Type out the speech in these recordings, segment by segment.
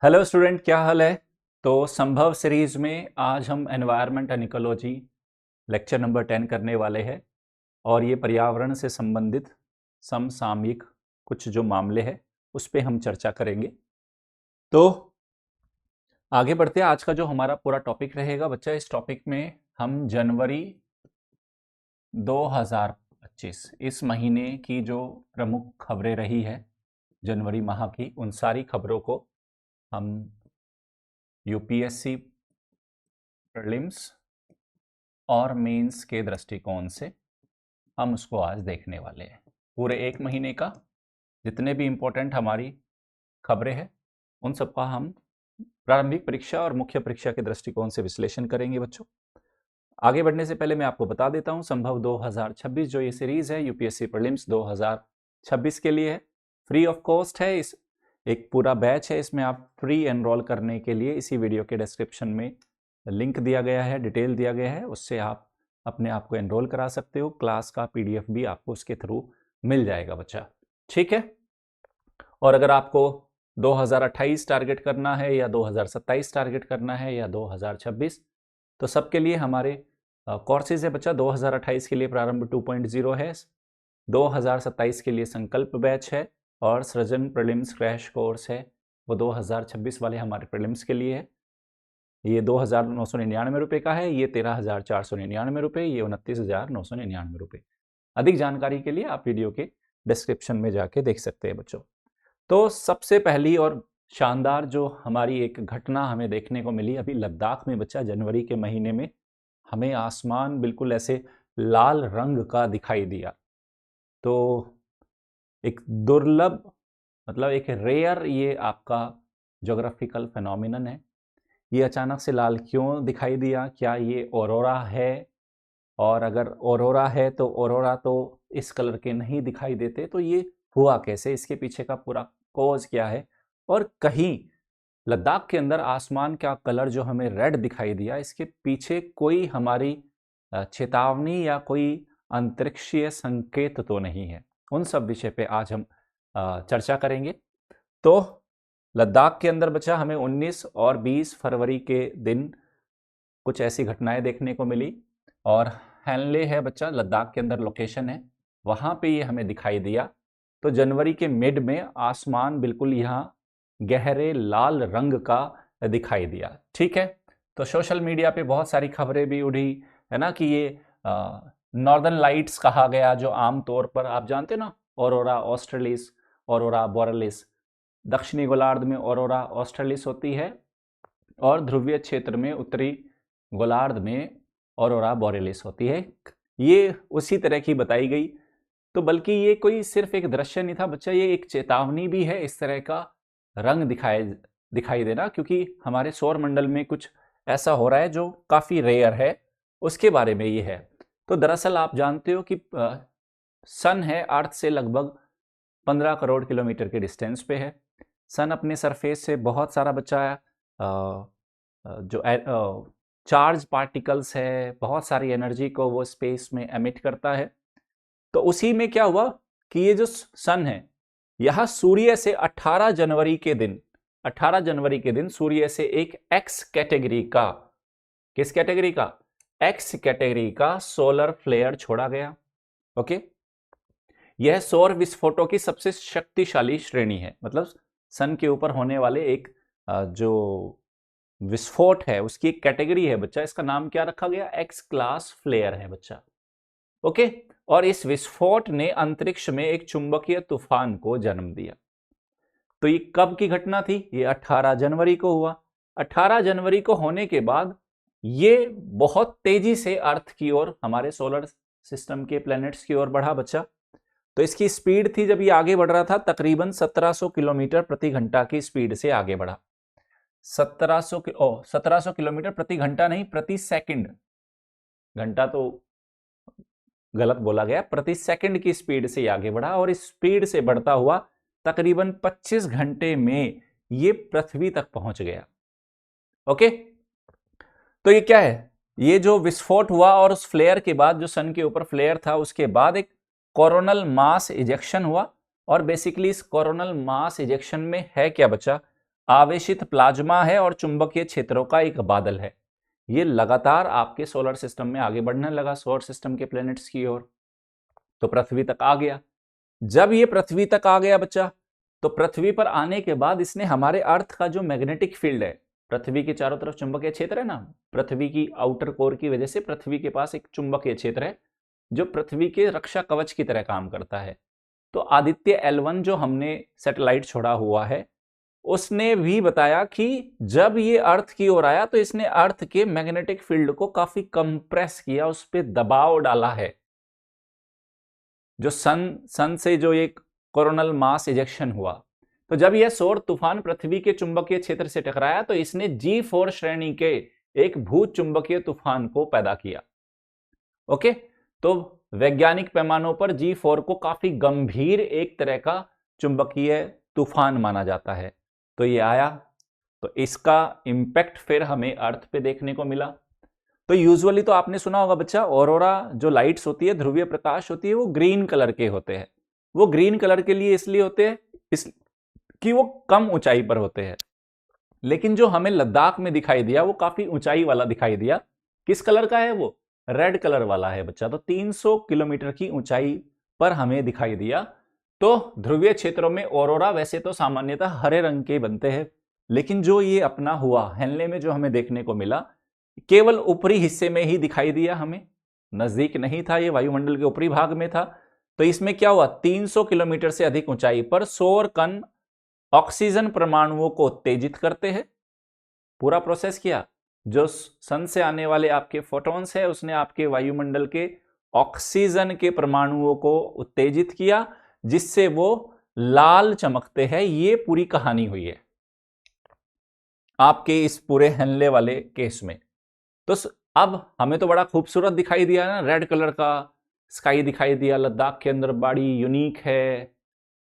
Hello student, क्या हाल है। तो संभव सीरीज में आज हम environment and ecology lecture number 10 करने वाले हैं और ये पर्यावरण से संबंधित समसामयिक कुछ जो मामले हैं उस पे हम चर्चा करेंगे। तो आगे बढ़ते हैं। आज का जो हमारा पूरा टॉपिक रहेगा बच्चा, इस टॉपिक में हम जनवरी 2025 इस महीने की जो प्रमुख खबरें रही है जनवरी माह की, उन सारी खबरों को हम यूपीएससी प्रीलिम्स और मेंस के दृष्टिकोण से हम उसको आज देखने वाले हैं। पूरे एक महीने का जितने भी इम्पोर्टेंट हमारी खबरें हैं उन सबका हम प्रारंभिक परीक्षा और मुख्य परीक्षा के दृष्टिकोण से विश्लेषण करेंगे। बच्चों, आगे बढ़ने से पहले मैं आपको बता देता हूं, संभव 2026 जो ये सीरीज है यूपीएससी प्रीलिम्स 2026 के लिए है, फ्री ऑफ कॉस्ट है। इस एक पूरा बैच है, इसमें आप फ्री एनरोल करने के लिए इसी वीडियो के डिस्क्रिप्शन में लिंक दिया गया है, डिटेल दिया गया है, उससे आप अपने आप को एनरोल करा सकते हो। क्लास का पीडीएफ भी आपको उसके थ्रू मिल जाएगा बच्चा, ठीक है। और अगर आपको 2028 टारगेट करना है या 2027 टारगेट करना है या 2026, तो सबके लिए हमारे कोर्सेज है बच्चा। 2028 के लिए प्रारंभ 2.0 है, 2027 के लिए संकल्प बैच है और सृजन प्रीलिम्स क्रैश कोर्स है, वो 2026 वाले हमारे प्रीलिम्स के लिए है। ये 2,999 रुपये का है, ये 13,499 रुपये, ये 29,999 रुपये। अधिक जानकारी के लिए आप वीडियो के डिस्क्रिप्शन में जाके देख सकते हैं बच्चों। तो सबसे पहली और शानदार जो हमारी एक घटना हमें देखने को मिली अभी लद्दाख में बच्चा, जनवरी के महीने में हमें आसमान बिल्कुल ऐसे लाल रंग का दिखाई दिया। तो एक दुर्लभ, मतलब एक रेयर, ये आपका ज्योग्राफिकल फिनोमिनन है। ये अचानक से लाल क्यों दिखाई दिया? क्या ये ऑरोरा है? और अगर ऑरोरा है तो ऑरोरा तो इस कलर के नहीं दिखाई देते, तो ये हुआ कैसे? इसके पीछे का पूरा कॉज क्या है? और कहीं लद्दाख के अंदर आसमान का कलर जो हमें रेड दिखाई दिया, इसके पीछे कोई हमारी चेतावनी या कोई अंतरिक्षीय संकेत तो नहीं है? उन सब विषय पे आज हम चर्चा करेंगे। तो लद्दाख के अंदर बच्चा हमें 19 और 20 फरवरी के दिन कुछ ऐसी घटनाएं देखने को मिली। और हैनले है बच्चा, लद्दाख के अंदर लोकेशन है, वहां पे ये हमें दिखाई दिया। तो जनवरी के मिड में आसमान बिल्कुल यहाँ गहरे लाल रंग का दिखाई दिया, ठीक है। तो सोशल मीडिया पे बहुत सारी खबरें भी उड़ी है ना कि ये नॉर्दर्न लाइट्स कहा गया, जो आमतौर पर आप जानते हो ना, ऑरोरा ऑस्ट्रेलिस, ऑरोरा बोरेलिस। दक्षिणी गोलार्ध में ऑरोरा ऑस्ट्रेलिस होती है और ध्रुवीय क्षेत्र में उत्तरी गोलार्ध में ऑरोरा बोरेलिस होती है। ये उसी तरह की बताई गई। तो बल्कि ये कोई सिर्फ एक दृश्य नहीं था बच्चा, ये एक चेतावनी भी है इस तरह का रंग दिखाई देना, क्योंकि हमारे सौर मंडल में कुछ ऐसा हो रहा है जो काफी रेयर है, उसके बारे में ये है। तो दरअसल आप जानते हो कि सन है अर्थ से लगभग 15 करोड़ किलोमीटर के डिस्टेंस पे है। सन अपने सरफेस से बहुत सारा बच्चा जो चार्ज पार्टिकल्स है, बहुत सारी एनर्जी को वो स्पेस में एमिट करता है। तो उसी में क्या हुआ कि ये जो सन है, यह सूर्य से 18 जनवरी के दिन सूर्य से एक एक्स कैटेगरी का, किस कैटेगरी का? एक्स कैटेगरी का सोलर फ्लेयर छोड़ा गया। ओके, यह सौर विस्फोटों की सबसे शक्तिशाली श्रेणी है। मतलब सन के ऊपर होने वाले एक जो विस्फोट है उसकी एक कैटेगरी है बच्चा, इसका नाम क्या रखा गया? एक्स क्लास फ्लेयर है बच्चा। ओके, और इस विस्फोट ने अंतरिक्ष में एक चुंबकीय तूफान को जन्म दिया। तो ये कब की घटना थी? ये 18 जनवरी को हुआ। 18 जनवरी को होने के बाद ये बहुत तेजी से अर्थ की ओर, हमारे सोलर सिस्टम के प्लैनेट्स की ओर बढ़ा बच्चा। तो इसकी स्पीड थी, जब ये आगे बढ़ रहा था, तकरीबन 1700 किलोमीटर प्रति घंटा की स्पीड से आगे बढ़ा। 1700 किलोमीटर प्रति घंटा नहीं, प्रति सेकंड। घंटा तो गलत बोला गया, प्रति सेकंड की स्पीड से आगे बढ़ा। और इस स्पीड से बढ़ता हुआ तकरीबन 25 घंटे में ये पृथ्वी तक पहुंच गया। ओके, तो ये क्या है? ये जो विस्फोट हुआ और उस फ्लेयर के बाद, जो सन के ऊपर फ्लेयर था, उसके बाद एक कोरोनल मास इजेक्शन हुआ। और बेसिकली इस कोरोनल मास इजेक्शन में है क्या बच्चा? आवेशित प्लाज्मा है और चुंबकीय क्षेत्रों का एक बादल है। ये लगातार आपके सोलर सिस्टम में आगे बढ़ने लगा, सोलर सिस्टम के प्लैनेट्स की ओर, तो पृथ्वी तक आ गया। जब ये पृथ्वी तक आ गया बच्चा, तो पृथ्वी पर आने के बाद इसने हमारे अर्थ का जो मैग्नेटिक फील्ड है, पृथ्वी के चारों तरफ चुंबकीय क्षेत्र है ना, पृथ्वी की आउटर कोर की वजह से पृथ्वी के पास एक चुंबकीय क्षेत्र है जो पृथ्वी के रक्षा कवच की तरह काम करता है। तो आदित्य L1 जो हमने सैटेलाइट छोड़ा हुआ है, उसने भी बताया कि जब ये अर्थ की ओर आया तो इसने अर्थ के मैग्नेटिक फील्ड को काफी कंप्रेस किया, उस पर दबाव डाला है। जो सन से जो एक कोरोनल मास इजेक्शन हुआ, तो जब यह सौर तूफान पृथ्वी के चुंबकीय क्षेत्र से टकराया तो इसने G4 श्रेणी के एक भूत चुंबकीय तूफान को पैदा किया। ओके, तो वैज्ञानिक पैमानों पर G4 को काफी गंभीर एक तरह का चुंबकीय तूफान माना जाता है। तो ये आया, तो इसका इंपैक्ट फिर हमें अर्थ पे देखने को मिला। तो यूजुअली तो आपने सुना होगा बच्चा, ऑरोरा जो लाइट्स होती है, ध्रुवीय प्रकाश होती है, वो ग्रीन कलर के होते हैं। वो ग्रीन कलर के लिए इसलिए होते हैं कि वो कम ऊंचाई पर होते हैं। लेकिन जो हमें लद्दाख में दिखाई दिया वो काफी ऊंचाई वाला दिखाई दिया। किस कलर का है वो? रेड कलर वाला है बच्चा। तो 300 किलोमीटर की ऊंचाई पर हमें दिखाई दिया। तो ध्रुवीय क्षेत्रों में ऑरोरा वैसे तो सामान्यतः हरे रंग के बनते हैं, लेकिन जो ये अपना हुआ हेनले में जो हमें देखने को मिला, केवल ऊपरी हिस्से में ही दिखाई दिया, हमें नजदीक नहीं था, ये वायुमंडल के ऊपरी भाग में था। तो इसमें क्या हुआ, 300 किलोमीटर से अधिक ऊंचाई पर सौर कण ऑक्सीजन परमाणुओं को उत्तेजित करते हैं। पूरा प्रोसेस किया, जो सन से आने वाले आपके फोटॉन्स है उसने आपके वायुमंडल के ऑक्सीजन के परमाणुओं को उत्तेजित किया, जिससे वो लाल चमकते हैं। ये पूरी कहानी हुई है आपके इस पूरे हेनले वाले केस में। तो अब हमें तो बड़ा खूबसूरत दिखाई दिया ना, रेड कलर का स्काई दिखाई दिया लद्दाख के अंदर, बड़ी यूनिक है,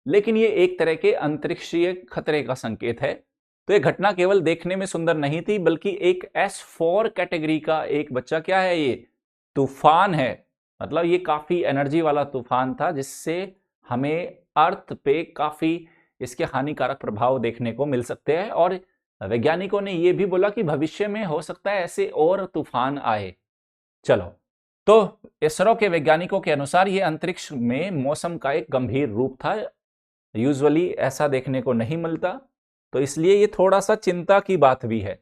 लेकिन ये एक तरह के अंतरिक्षीय खतरे का संकेत है। तो ये घटना केवल देखने में सुंदर नहीं थी, बल्कि एक S4 कैटेगरी का एक बच्चा क्या है, ये तूफान है। मतलब ये काफी एनर्जी वाला तूफान था, जिससे हमें अर्थ पे काफी इसके हानिकारक प्रभाव देखने को मिल सकते हैं। और वैज्ञानिकों ने यह भी बोला कि भविष्य में हो सकता है ऐसे और तूफान आए। चलो, तो इसरो के वैज्ञानिकों के अनुसार यह अंतरिक्ष में मौसम का एक गंभीर रूप था। यूजुअली ऐसा देखने को नहीं मिलता, तो इसलिए ये थोड़ा सा चिंता की बात भी है।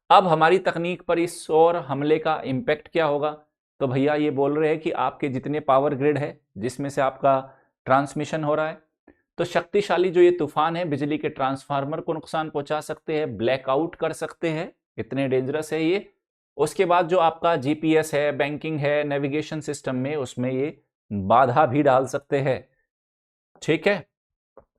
अब हमारी तकनीक पर इस सौर हमले का इंपैक्ट क्या होगा? तो भैया ये बोल रहे हैं कि आपके जितने पावर ग्रिड है जिसमें से आपका ट्रांसमिशन हो रहा है, तो शक्तिशाली जो ये तूफान है बिजली के ट्रांसफार्मर को नुकसान पहुंचा सकते हैं, ब्लैकआउट कर सकते हैं, इतने डेंजरस है ये। उसके बाद जो आपका जीपीएस है, बैंकिंग है, नेविगेशन सिस्टम में, उसमें ये बाधा भी डाल सकते हैं। ठीक है,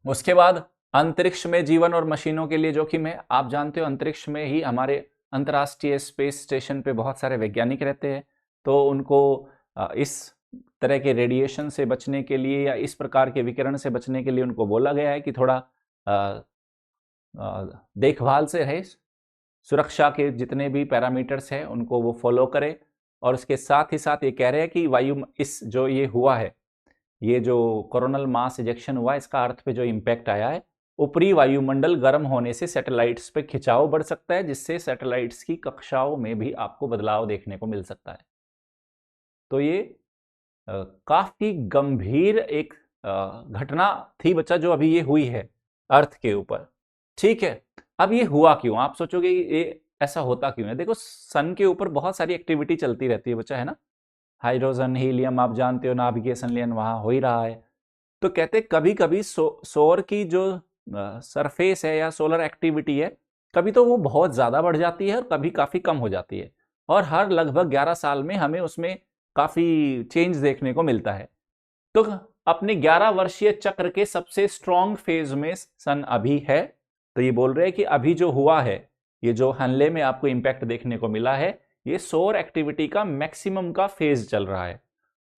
उसके बाद अंतरिक्ष में जीवन और मशीनों के लिए जोखिम है। आप जानते हो अंतरिक्ष में ही हमारे अंतर्राष्ट्रीय स्पेस स्टेशन पे बहुत सारे वैज्ञानिक रहते हैं, तो उनको इस तरह के रेडिएशन से बचने के लिए या इस प्रकार के विकिरण से बचने के लिए उनको बोला गया है कि थोड़ा देखभाल से रहे, सुरक्षा के जितने भी पैरामीटर्स हैं उनको वो फॉलो करे। और उसके साथ ही साथ ये कह रहे हैं कि वायु इस जो ये हुआ है, ये जो कोरोनल मास इजेक्शन हुआ, इसका अर्थ पे जो इम्पैक्ट आया है, ऊपरी वायुमंडल गर्म होने से सैटेलाइट्स पे खिंचाव बढ़ सकता है, जिससे सैटेलाइट्स की कक्षाओं में भी आपको बदलाव देखने को मिल सकता है। तो ये काफी गंभीर एक घटना थी बच्चा जो अभी ये हुई है अर्थ के ऊपर। ठीक है, अब ये हुआ क्यों? आप सोचोगे ये ऐसा होता क्यों है? देखो, सन के ऊपर बहुत सारी एक्टिविटी चलती रहती है बच्चा, है ना। हाइड्रोजन, हीलियम, आप जानते हो, नाभिकीय संलयन वहां हो ही रहा है। तो कहते कभी कभी सौर की जो सरफेस है या सोलर एक्टिविटी है, कभी तो वो बहुत ज्यादा बढ़ जाती है और कभी काफी कम हो जाती है, और हर लगभग 11 साल में हमें उसमें काफी चेंज देखने को मिलता है। तो अपने 11 वर्षीय चक्र के सबसे स्ट्रॉन्ग फेज में सन अभी है। तो ये बोल रहे हैं कि अभी जो हुआ है, ये जो हनले में आपको इंपैक्ट देखने को मिला है, ये सौर एक्टिविटी का मैक्सिमम का फेज चल रहा है,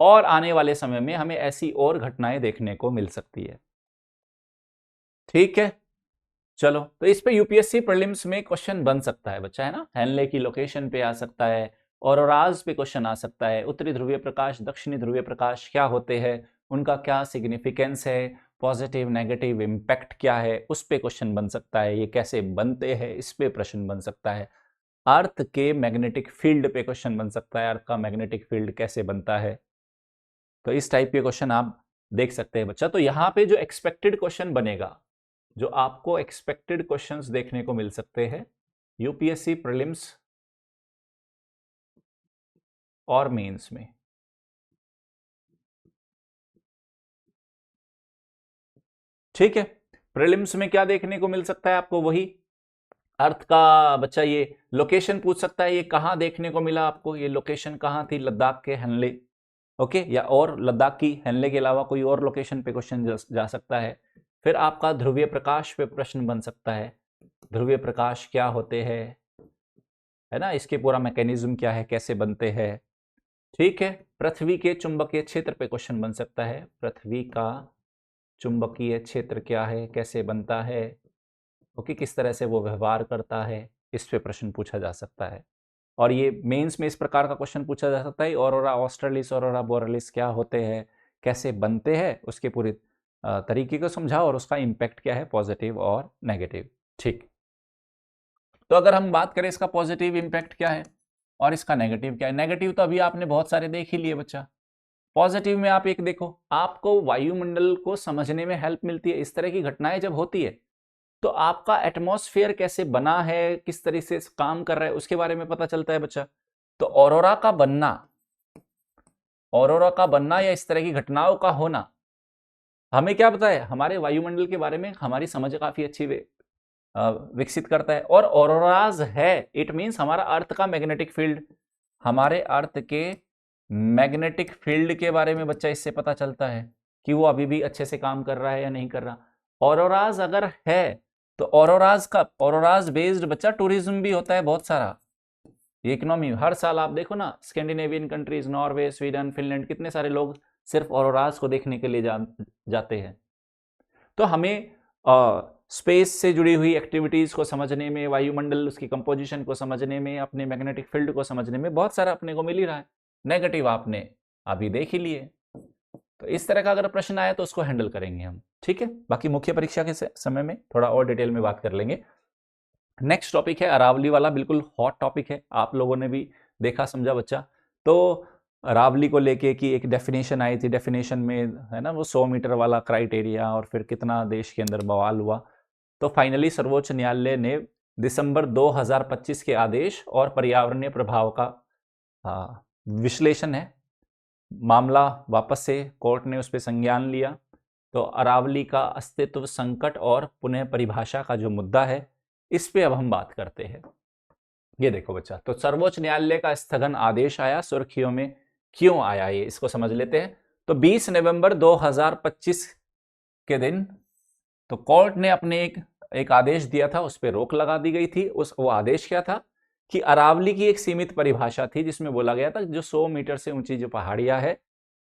और आने वाले समय में हमें ऐसी और घटनाएं देखने को मिल सकती है। ठीक है, चलो, तो इस पे यूपीएससी प्रीलिम्स में क्वेश्चन बन सकता है बच्चा, है ना। हेनले की लोकेशन पे आ सकता है, ऑरोराज पे क्वेश्चन आ सकता है, उत्तरी ध्रुवीय प्रकाश, दक्षिणी ध्रुवीय प्रकाश क्या होते हैं, उनका क्या सिग्निफिकेंस है, पॉजिटिव नेगेटिव इम्पैक्ट क्या है उस पे क्वेश्चन बन सकता है, ये कैसे बनते हैं इस पे प्रश्न बन सकता है, अर्थ के मैग्नेटिक फील्ड पे क्वेश्चन बन सकता है, अर्थ का मैग्नेटिक फील्ड कैसे बनता है। तो इस टाइप के क्वेश्चन आप देख सकते हैं बच्चा। तो यहां पे जो एक्सपेक्टेड क्वेश्चन बनेगा, जो आपको एक्सपेक्टेड क्वेश्चंस देखने को मिल सकते हैं यूपीएससी प्रीलिम्स और मेंस में, ठीक है। प्रीलिम्स में क्या देखने को मिल सकता है आपको, वही अर्थ का बच्चा, ये लोकेशन पूछ सकता है, ये कहां देखने को मिला आपको, ये लोकेशन कहां थी, लद्दाख के हेनले, ओके, या और लद्दाख की हेनले के अलावा कोई और लोकेशन पे क्वेश्चन जा सकता है। फिर आपका ध्रुवीय प्रकाश पे प्रश्न बन सकता है, ध्रुवीय प्रकाश क्या होते हैं, है ना, इसके पूरा मैकेनिज्म क्या है, कैसे बनते हैं, ठीक है। पृथ्वी के चुंबकीय क्षेत्र पे क्वेश्चन बन सकता है, पृथ्वी का चुंबकीय क्षेत्र क्या है, कैसे बनता है, ओके, किस तरह से वो व्यवहार करता है, इस पे प्रश्न पूछा जा सकता है। और ये मेंस में इस प्रकार का क्वेश्चन पूछा जा सकता है, ऑरोरा ऑस्ट्रेलिस ऑरोरा बोरेलिस क्या होते हैं, कैसे बनते हैं, उसके पूरे तरीके को समझाओ और उसका इम्पैक्ट क्या है, पॉजिटिव और नेगेटिव, ठीक। तो अगर हम बात करें इसका पॉजिटिव इम्पैक्ट क्या है और इसका नेगेटिव क्या है, नेगेटिव तो अभी आपने बहुत सारे देख ही लिए बच्चा। पॉजिटिव में आप एक देखो, आपको वायुमंडल को समझने में हेल्प मिलती है। इस तरह की घटनाएं जब होती है तो आपका एटमॉस्फेयर कैसे बना है, किस तरह से काम कर रहा है, उसके बारे में पता चलता है बच्चा। तो ऑरोरा का बनना या इस तरह की घटनाओं का होना हमें क्या पता है, हमारे वायुमंडल के बारे में हमारी समझ काफी अच्छी विकसित करता है। और ऑरोराज है, इट मींस हमारा अर्थ का मैग्नेटिक फील्ड, हमारे अर्थ के मैग्नेटिक फील्ड के बारे में बच्चा इससे पता चलता है कि वो अभी भी अच्छे से काम कर रहा है या नहीं कर रहा। ऑरोराज अगर है तो ऑरोराज बेस्ड बच्चा टूरिज्म भी होता है बहुत सारा, इकोनॉमी हर साल आप देखो ना, Scandinavian countries, Norway, Sweden, Finland, कितने सारे लोग सिर्फ ऑरोराज को देखने के लिए जाते हैं। तो हमें स्पेस से जुड़ी हुई एक्टिविटीज को समझने में, वायुमंडल उसकी कंपोजिशन को समझने में, अपने मैग्नेटिक फील्ड को समझने में बहुत सारा अपने को मिल ही रहा है। नेगेटिव आपने अभी देख ही लिए। तो इस तरह का अगर प्रश्न आया तो उसको हैंडल करेंगे हम, ठीक है। बाकी मुख्य परीक्षा के समय में थोड़ा और डिटेल में बात कर लेंगे। नेक्स्ट टॉपिक है अरावली वाला, बिल्कुल हॉट टॉपिक है, आप लोगों ने भी देखा समझा बच्चा। तो अरावली को लेके कि एक डेफिनेशन आई थी, डेफिनेशन में है ना वो 100 मीटर वाला क्राइटेरिया, और फिर कितना देश के अंदर बवाल हुआ। तो फाइनली सर्वोच्च न्यायालय ने दिसंबर 2025 के आदेश और पर्यावरणीय प्रभाव का विश्लेषण है, मामला वापस से कोर्ट ने उस पर संज्ञान लिया। तो अरावली का अस्तित्व संकट और पुनः परिभाषा का जो मुद्दा है, इस पे अब हम बात करते हैं। ये देखो बच्चा, तो सर्वोच्च न्यायालय का स्थगन आदेश आया, सुर्खियों में क्यों आया ये इसको समझ लेते हैं। तो 20 नवंबर 2025 के दिन तो कोर्ट ने अपने एक आदेश दिया था, उस पर रोक लगा दी गई थी। वो आदेश क्या था कि अरावली की एक सीमित परिभाषा थी जिसमें बोला गया था जो 100 मीटर से ऊंची जो पहाड़ियां है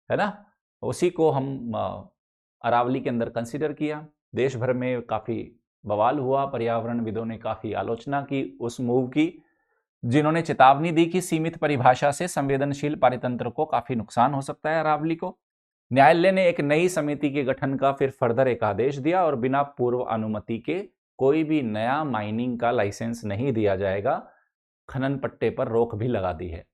ना, उसी को हम अरावली के अंदर कंसीडर किया। देश भर में काफी बवाल हुआ, पर्यावरणविदों ने काफी आलोचना की उस मूव की, जिन्होंने चेतावनी दी कि सीमित परिभाषा से संवेदनशील पारितंत्र को काफी नुकसान हो सकता है अरावली को। न्यायालय ने एक नई समिति के गठन का फिर फर्दर एक आदेश दिया और बिना पूर्व अनुमति के कोई भी नया माइनिंग का लाइसेंस नहीं दिया जाएगा, खनन पट्टे पर रोक भी लगा दी है।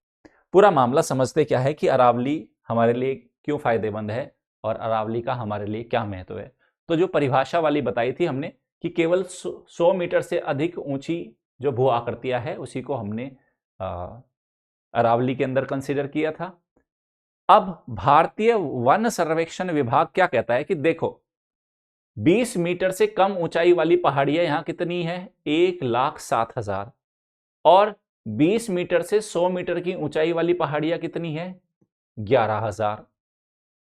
पूरा मामला समझते क्या है कि अरावली हमारे लिए क्यों फायदेमंद है और अरावली का हमारे लिए क्या महत्व है। तो जो परिभाषा वाली बताई थी हमने कि केवल 100 मीटर से अधिक ऊंची जो भू आकृतियां है उसी को हमने अरावली के अंदर कंसीडर किया था। अब भारतीय वन सर्वेक्षण विभाग क्या कहता है कि देखो 20 मीटर से कम ऊंचाई वाली पहाड़ियां यहां कितनी है, 1,07,000, और 20 मीटर से 100 मीटर की ऊंचाई वाली पहाड़ियां कितनी है, 11,000।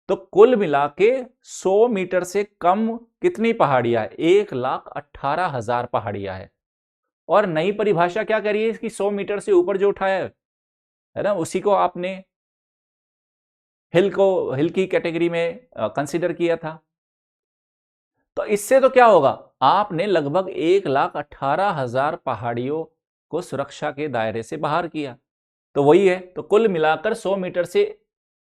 तो कुल मिला के 100 मीटर से कम कितनी पहाड़ियां है, 1,18,000 पहाड़ियां है। और नई परिभाषा क्या कह रही है कि 100 मीटर से ऊपर जो उठाया है ना, उसी को आपने हिल की कैटेगरी में कंसीडर किया था। तो इससे तो क्या होगा, आपने लगभग 1,18,000 पहाड़ियों को सुरक्षा के दायरे से बाहर किया। तो वही है, तो कुल मिलाकर 100 मीटर से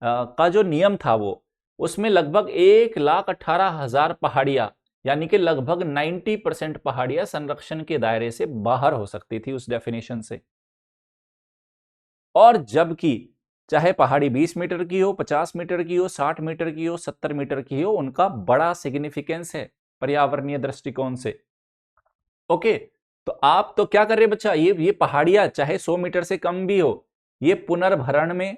का जो नियम था वो उसमें लगभग 1,18,000 पहाड़ियां, यानी कि लगभग 90% पहाड़ियां संरक्षण के दायरे से बाहर हो सकती थी उस डेफिनेशन से। और जबकि चाहे पहाड़ी 20 मीटर की हो, 50 मीटर की हो, 60 मीटर की हो, 70 मीटर की हो, उनका बड़ा सिग्निफिकेंस है पर्यावरणीय दृष्टिकोण से। ओके, तो आप तो क्या कर रहे बच्चा, ये पहाड़ियां चाहे 100 मीटर से कम भी हो, ये पुनर्भरण में,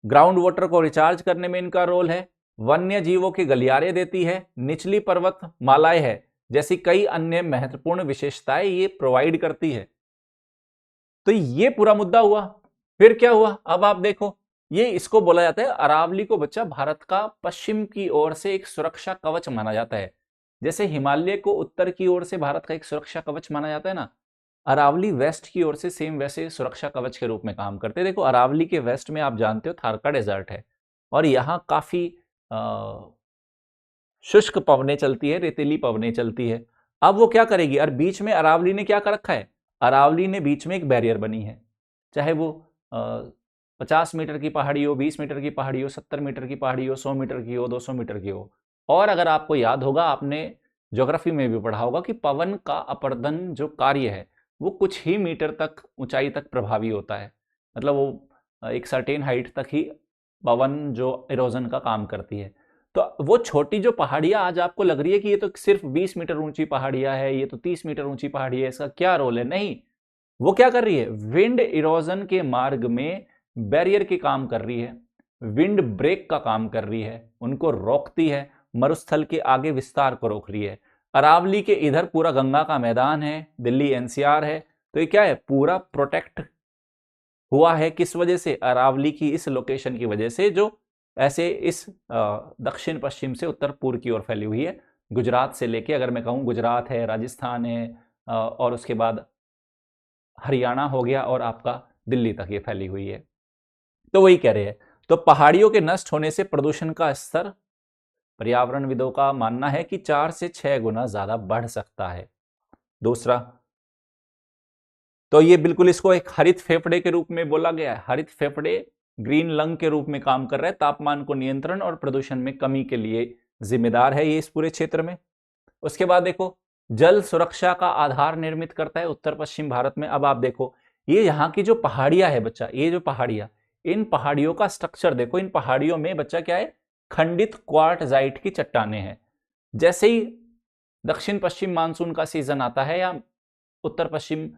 ग्राउंड वाटर को रिचार्ज करने में इनका रोल है, वन्य जीवों के गलियारे देती है, निचली पर्वत मालाएं है जैसी कई अन्य महत्वपूर्ण विशेषताएं ये प्रोवाइड करती है। तो ये पूरा मुद्दा हुआ। फिर क्या हुआ, अब आप देखो, ये इसको बोला जाता है अरावली को बच्चा भारत का पश्चिम की ओर से एक सुरक्षा कवच माना जाता है। जैसे हिमालय को उत्तर की ओर से भारत का एक सुरक्षा कवच माना जाता है ना, अरावली वेस्ट की ओर से सेम वैसे सुरक्षा कवच के रूप में काम करते हैं। देखो अरावली के वेस्ट में आप जानते हो थारका डेजर्ट है और यहां काफी शुष्क पवनें चलती है, रेतीली पवनें चलती है। अब वो क्या करेगी, और बीच में अरावली ने क्या कर रखा है, अरावली ने बीच में एक बैरियर बनी है, चाहे वो 50 मीटर की पहाड़ी हो, 20 मीटर की पहाड़ी हो, 70 मीटर की पहाड़ी हो, 100 मीटर की हो, 200 मीटर की हो। और अगर आपको याद होगा, आपने ज्योग्राफी में भी पढ़ा होगा कि पवन का अपर्दन जो कार्य है वो कुछ ही मीटर तक ऊंचाई तक प्रभावी होता है, मतलब वो एक सर्टेन हाइट तक ही पवन जो इरोजन का काम करती है। तो वो छोटी जो पहाड़ियां आज आपको लग रही है कि ये तो सिर्फ 20 मीटर ऊंची पहाड़ियां है, ये तो 30 मीटर ऊंची पहाड़ी है, इसका क्या रोल है, नहीं, वो क्या कर रही है, विंड इरोजन के मार्ग में बैरियर के काम कर रही है, विंड ब्रेक का काम कर रही है, उनको रोकती है, मरुस्थल के आगे विस्तार को रोक रही है। अरावली के इधर पूरा गंगा का मैदान है, दिल्ली एनसीआर है, तो ये क्या है, पूरा प्रोटेक्ट हुआ है। किस वजह से, अरावली की इस लोकेशन की वजह से, जो ऐसे इस दक्षिण पश्चिम से उत्तर पूर्व की ओर फैली हुई है। गुजरात से लेके, अगर मैं कहूँ, गुजरात है, राजस्थान है, और उसके बाद हरियाणा हो गया और आपका दिल्ली तक ये फैली हुई है। तो वही कह रहे हैं, तो पहाड़ियों के नष्ट होने से प्रदूषण का स्तर पर्यावरणविदों का मानना है कि 4 से 6 गुना ज्यादा बढ़ सकता है। दूसरा, तो ये बिल्कुल इसको एक हरित फेफड़े के रूप में बोला गया है। हरित फेफड़े ग्रीन लंग के रूप में काम कर रहा है, तापमान को नियंत्रण और प्रदूषण में कमी के लिए जिम्मेदार है ये इस पूरे क्षेत्र में। उसके बाद देखो, जल सुरक्षा का आधार निर्मित करता है उत्तर पश्चिम भारत में। अब आप देखो, ये यहाँ की जो पहाड़ियां है बच्चा, ये जो पहाड़ियां, इन पहाड़ियों का स्ट्रक्चर देखो, इन पहाड़ियों में बच्चा क्या है, खंडित क्वार्टजाइट की चट्टानें हैं। जैसे ही दक्षिण पश्चिम मानसून का सीजन आता है, या उत्तर पश्चिम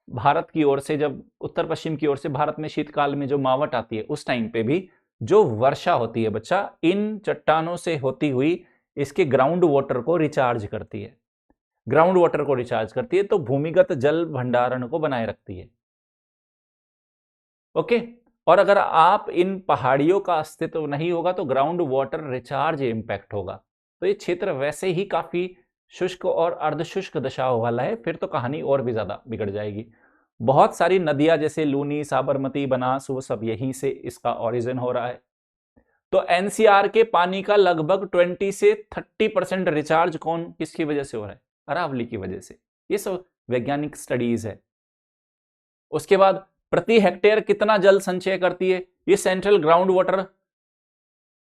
भारत की ओर से, जब उत्तर पश्चिम की ओर से भारत में शीतकाल में जो मावट आती है, उस टाइम पे भी जो वर्षा होती है बच्चा, इन चट्टानों से होती हुई इसके ग्राउंड वाटर को रिचार्ज करती है, ग्राउंड वाटर को रिचार्ज करती है, तो भूमिगत जल भंडारण को बनाए रखती है। ओके, और अगर आप इन पहाड़ियों का अस्तित्व नहीं होगा तो ग्राउंड वाटर रिचार्ज इंपैक्ट होगा। तो ये क्षेत्र वैसे ही काफी शुष्क और अर्धशुष्क दशा वाला है, फिर तो कहानी और भी ज्यादा बिगड़ जाएगी। बहुत सारी नदियां जैसे लूनी, साबरमती, बनास, वो सब यहीं से इसका ओरिजिन हो रहा है। तो एनसीआर के पानी का लगभग 20 से 30% रिचार्ज कौन, किसकी वजह से हो रहा है, अरावली की वजह से। ये सब वैज्ञानिक स्टडीज है। उसके बाद प्रति हेक्टेयर कितना जल संचय करती है, ये सेंट्रल ग्राउंड वाटर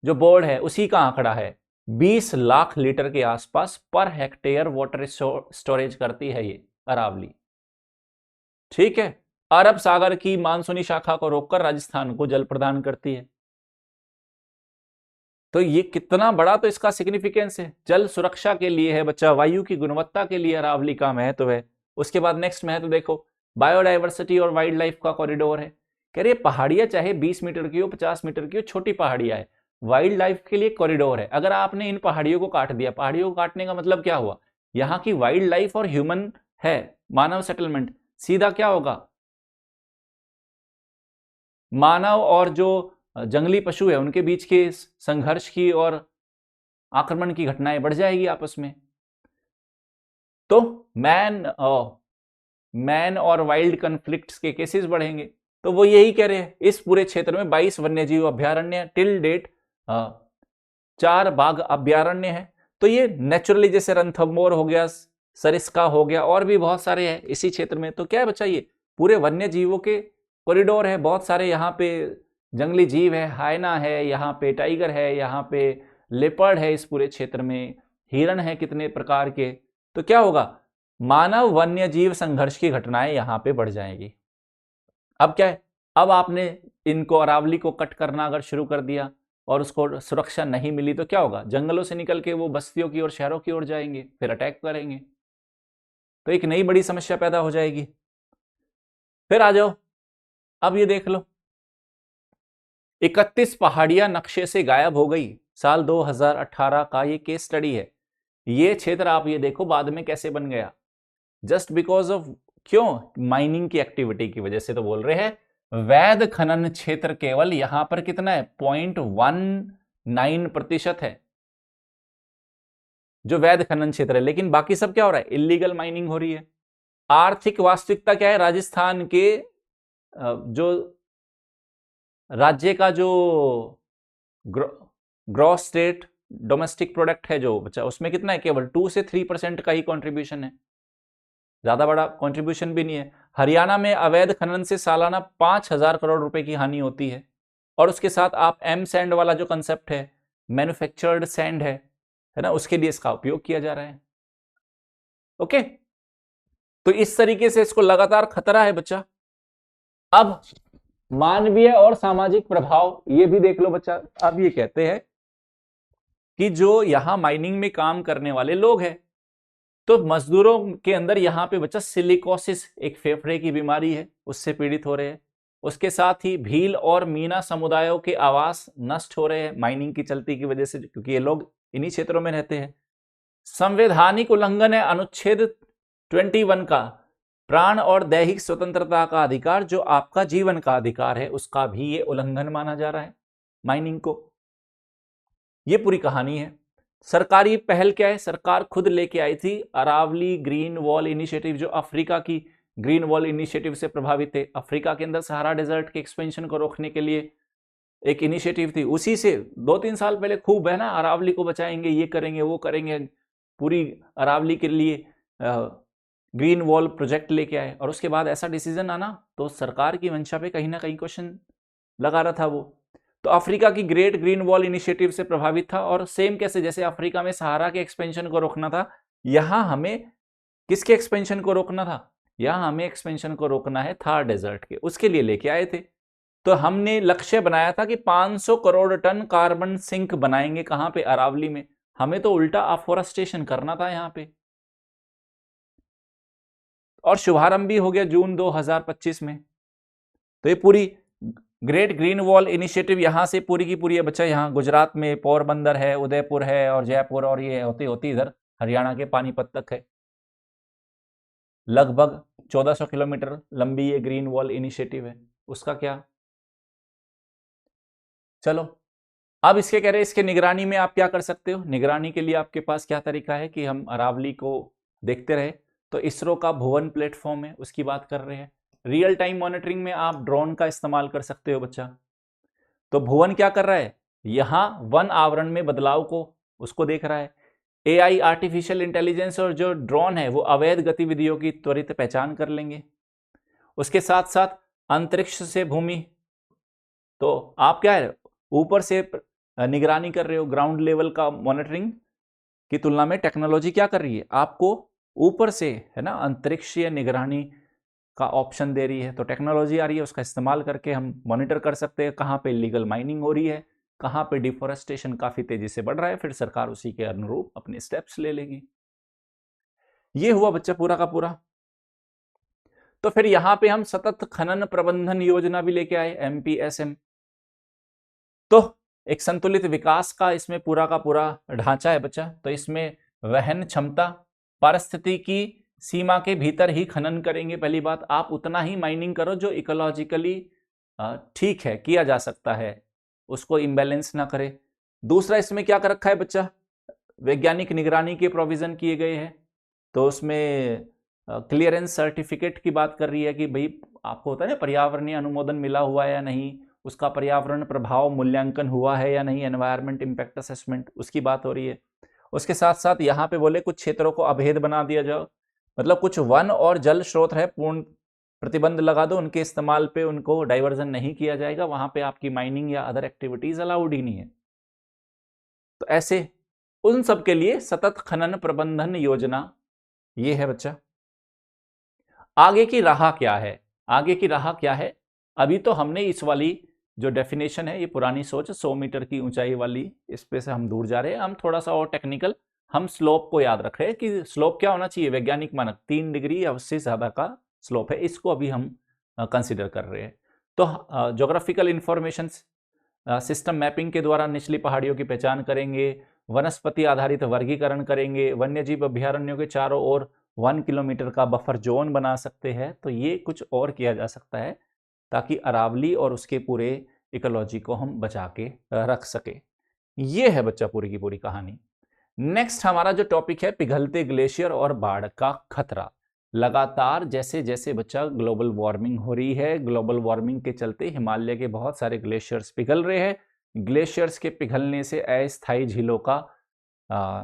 जो बोर्ड है उसी का आंकड़ा है, 20 लाख लीटर के आसपास पर हेक्टेयर वाटर स्टोरेज करती है ये अरावली। ठीक है, अरब सागर की मानसूनी शाखा को रोककर राजस्थान को जल प्रदान करती है। तो ये कितना बड़ा तो इसका सिग्निफिकेंस है, जल सुरक्षा के लिए है बच्चा, वायु की गुणवत्ता के लिए अरावली का महत्व है। उसके बाद नेक्स्ट महत्व देखो, बायोडाइवर्सिटी और वाइल्ड लाइफ का कॉरिडोर है। कह रही है पहाड़ियां चाहे 20 मीटर की हो, 50 मीटर की हो, छोटी पहाड़ियां है, वाइल्ड लाइफ के लिए कॉरिडोर है। अगर आपने इन पहाड़ियों को काट दिया, पहाड़ियों को काटने का मतलब क्या हुआ, यहाँ की वाइल्ड लाइफ और ह्यूमन है, मानव सेटलमेंट, सीधा क्या होगा, मानव और जो जंगली पशु है उनके बीच के संघर्ष की और आक्रमण की घटनाएं बढ़ जाएगी आपस में। तो मैन और वाइल्ड कन्फ्लिक्ट्स के केसेस बढ़ेंगे। तो वो यही कह रहे हैं, इस पूरे क्षेत्र में 22 वन्यजीव अभ्यारण्य टिल डेट, 4 बाघ अभ्यारण्य है। तो ये नेचुरली, जैसे रणथंभौर हो गया, सरिस्का हो गया, और भी बहुत सारे हैं इसी क्षेत्र में। तो क्या है बच्चा, ये पूरे वन्य जीवों के कॉरिडोर है, बहुत सारे यहाँ पे जंगली जीव है, हायना है, यहाँ पे टाइगर है, यहाँ पे लेपर्ड है, इस पूरे क्षेत्र में हिरण है कितने प्रकार के, तो क्या होगा, मानव वन्य जीव संघर्ष की घटनाएं यहाँ पे बढ़ जाएंगी। अब क्या है, अब आपने इनको अरावली को कट करना अगर शुरू कर दिया और उसको सुरक्षा नहीं मिली तो क्या होगा, जंगलों से निकल के वो बस्तियों की ओर, शहरों की ओर जाएंगे, फिर अटैक करेंगे, तो एक नई बड़ी समस्या पैदा हो जाएगी। फिर आ जाओ, अब ये देख लो, 31 पहाड़ियां नक्शे से गायब हो गई, साल 2018 का ये केस स्टडी है। ये क्षेत्र आप ये देखो बाद में कैसे बन गया, जस्ट बिकॉज ऑफ, क्यों, माइनिंग की एक्टिविटी की वजह से। तो बोल रहे हैं वैध खनन क्षेत्र केवल यहां पर कितना है, 0.19% है जो वैध खनन क्षेत्र है, लेकिन बाकी सब क्या हो रहा है, इलीगल माइनिंग हो रही है। आर्थिक वास्तविकता क्या है, राजस्थान के जो राज्य का जो ग्रॉस स्टेट डोमेस्टिक प्रोडक्ट है जो बच्चा, उसमें कितना है, केवल 2 से 3% का ही कंट्रीब्यूशन है, ज्यादा बड़ा कंट्रीब्यूशन भी नहीं है। हरियाणा में अवैध खनन से सालाना 5,000 करोड़ रुपए की हानि होती है, और उसके साथ आप एम सैंड वाला जो कंसेप्ट है, मैन्युफैक्चर्ड सैंड है ना, उसके लिए इसका उपयोग किया जा रहा है। ओके, तो इस तरीके से इसको लगातार खतरा है बच्चा। अब मानवीय और सामाजिक प्रभाव ये भी देख लो बच्चा। अब ये कहते हैं कि जो यहां माइनिंग में काम करने वाले लोग हैं, तो मजदूरों के अंदर यहां पे बच्चा सिलिकोसिस, एक फेफड़े की बीमारी है, उससे पीड़ित हो रहे हैं। उसके साथ ही भील और मीना समुदायों के आवास नष्ट हो रहे हैं माइनिंग की चलती की वजह से, क्योंकि ये लोग इन्हीं क्षेत्रों में रहते हैं। संवैधानिक उल्लंघन है अनुच्छेद 21 का, प्राण और दैहिक स्वतंत्रता का अधिकार, जो आपका जीवन का अधिकार है, उसका भी ये उल्लंघन माना जा रहा है माइनिंग को। ये पूरी कहानी है। सरकारी पहल क्या है, सरकार खुद लेके आई थी अरावली ग्रीन वॉल इनिशिएटिव, जो अफ्रीका की ग्रीन वॉल इनिशिएटिव से प्रभावित है। अफ्रीका के अंदर सहारा डेजर्ट के एक्सपेंशन को रोकने के लिए एक इनिशिएटिव थी, उसी से 2-3 साल पहले खूब है ना, अरावली को बचाएंगे, ये करेंगे वो करेंगे, पूरी अरावली के लिए ग्रीन वॉल प्रोजेक्ट लेके आए, और उसके बाद ऐसा डिसीजन आना तो सरकार की मंशा पे कहीं ना कहीं क्वेश्चन लगा रहा था वो। तो अफ्रीका की ग्रेट ग्रीन वॉल इनिशिएटिव से प्रभावित था, और सेम कैसे, जैसे अफ्रीका में सहारा के एक्सपेंशन को रोकना था, यहां हमें किसके एक्सपेंशन को रोकना था, यहां हमें एक्सपेंशन को रोकना है थार डेजर्ट के, उसके लिए लेके आए थे। तो हमने लक्ष्य बनाया था कि 500 करोड़ टन कार्बन सिंक बनाएंगे, कहां पे, अरावली में। हमें तो उल्टा अफोरेस्टेशन करना था यहां पे, और शुभारंभ भी हो गया जून 2025 में। तो ये पूरी ग्रेट ग्रीन वॉल इनिशिएटिव यहां से पूरी की पूरी है बच्चा। यहाँ गुजरात में पोरबंदर है, उदयपुर है और जयपुर, और ये होती होती इधर हरियाणा के पानीपत तक है। लगभग 1400 किलोमीटर लंबी ये ग्रीन वॉल इनिशिएटिव है। उसका क्या, चलो अब इसके कह रहे इसके निगरानी में आप क्या कर सकते हो। निगरानी के लिए आपके पास क्या तरीका है कि हम अरावली को देखते रहे, तो इसरो का भुवन प्लेटफॉर्म है, उसकी बात कर रहे हैं। रियल टाइम मॉनिटरिंग में आप ड्रोन का इस्तेमाल कर सकते हो बच्चा। तो भुवन क्या कर रहा है, यहां वन आवरण में बदलाव को उसको देख रहा है। एआई आर्टिफिशियल इंटेलिजेंस और जो ड्रोन है वो अवैध गतिविधियों की त्वरित पहचान कर लेंगे। उसके साथ साथ अंतरिक्ष से भूमि, तो आप क्या है ऊपर से निगरानी कर रहे हो, ग्राउंड लेवल का मॉनिटरिंग की तुलना में टेक्नोलॉजी क्या कर रही है, आपको ऊपर से है ना अंतरिक्षीय निगरानी का ऑप्शन दे रही है। तो टेक्नोलॉजी आ रही है, उसका इस्तेमाल करके हम मॉनिटर कर सकते हैं कहाँ पे इलीगल माइनिंग हो रही है, कहाँ पे डिफोरेस्टेशन काफी तेजी से बढ़ रहा है, फिर सरकार उसी के अनुरूप अपने स्टेप्स ले लेगी। ये हुआ बच्चा पूरा का पूरा। तो फिर यहां पे हम सतत खनन प्रबंधन योजना भी लेके आए, MPSM। तो एक संतुलित विकास का इसमें पूरा का पूरा ढांचा है बच्चा। तो इसमें वहन क्षमता, पारिस्थितिकी की सीमा के भीतर ही खनन करेंगे। पहली बात, आप उतना ही माइनिंग करो जो इकोलॉजिकली ठीक है, किया जा सकता है, उसको इम्बैलेंस ना करे। दूसरा, इसमें क्या कर रखा है बच्चा, वैज्ञानिक निगरानी के प्रोविजन किए गए हैं। तो उसमें क्लियरेंस सर्टिफिकेट की बात कर रही है कि भाई आपको होता है ना पर्यावरणीय अनुमोदन मिला हुआ है या नहीं, उसका पर्यावरण प्रभाव मूल्यांकन हुआ है या नहीं, एनवायरमेंट इंपैक्ट असेसमेंट, उसकी बात हो रही है। उसके साथ साथ यहाँ पे बोले कुछ क्षेत्रों को अभेद बना दिया जाओ, मतलब कुछ वन और जल स्रोत है पूर्ण प्रतिबंध लगा दो उनके इस्तेमाल पे, उनको डाइवर्जन नहीं किया जाएगा, वहां पे आपकी माइनिंग या अदर एक्टिविटीज अलाउड ही नहीं है। तो ऐसे उन सब के लिए सतत खनन प्रबंधन योजना ये है बच्चा। आगे की राह क्या है? आगे की राह क्या है? अभी तो हमने इस वाली जो डेफिनेशन है, ये पुरानी सोच 100 मीटर की ऊंचाई वाली, इस पे से हम दूर जा रहे हैं। हम थोड़ा सा और टेक्निकल, हम स्लोप को याद रख रहे हैं कि स्लोप क्या होना चाहिए, वैज्ञानिक मानक 3 डिग्री या उससे ज्यादा का स्लोप है, इसको अभी हम कंसिडर कर रहे हैं। तो ज्योग्राफिकल इंफॉर्मेशन सिस्टम मैपिंग के द्वारा निचली पहाड़ियों की पहचान करेंगे, वनस्पति आधारित वर्गीकरण करेंगे, वन्यजीव अभ्यारण्यों के चारों ओर 1 किलोमीटर का बफर जोन बना सकते हैं। तो ये कुछ और किया जा सकता है ताकि अरावली और उसके पूरे इकोलॉजी को हम बचा के रख सके। ये है बच्चा पूरी की पूरी कहानी। नेक्स्ट हमारा जो टॉपिक है, पिघलते ग्लेशियर और बाढ़ का खतरा। लगातार जैसे जैसे बच्चा ग्लोबल वार्मिंग हो रही है, ग्लोबल वार्मिंग के चलते हिमालय के बहुत सारे ग्लेशियर्स पिघल रहे हैं। ग्लेशियर्स के पिघलने से अस्थायी झीलों का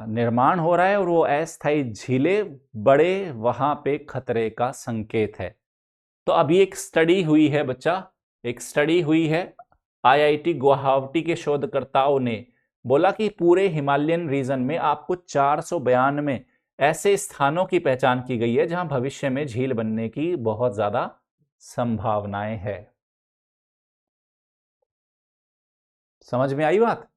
निर्माण हो रहा है और वो अस्थायी झीलें बड़े वहां पे खतरे का संकेत है। तो अभी एक स्टडी हुई है बच्चा, एक स्टडी हुई है, आईआईटी गुवाहाटी के शोधकर्ताओं ने बोला कि पूरे हिमालयन रीजन में आपको 492 ऐसे स्थानों की पहचान की गई है जहां भविष्य में झील बनने की बहुत ज्यादा संभावनाएं है। समझ में आई बात?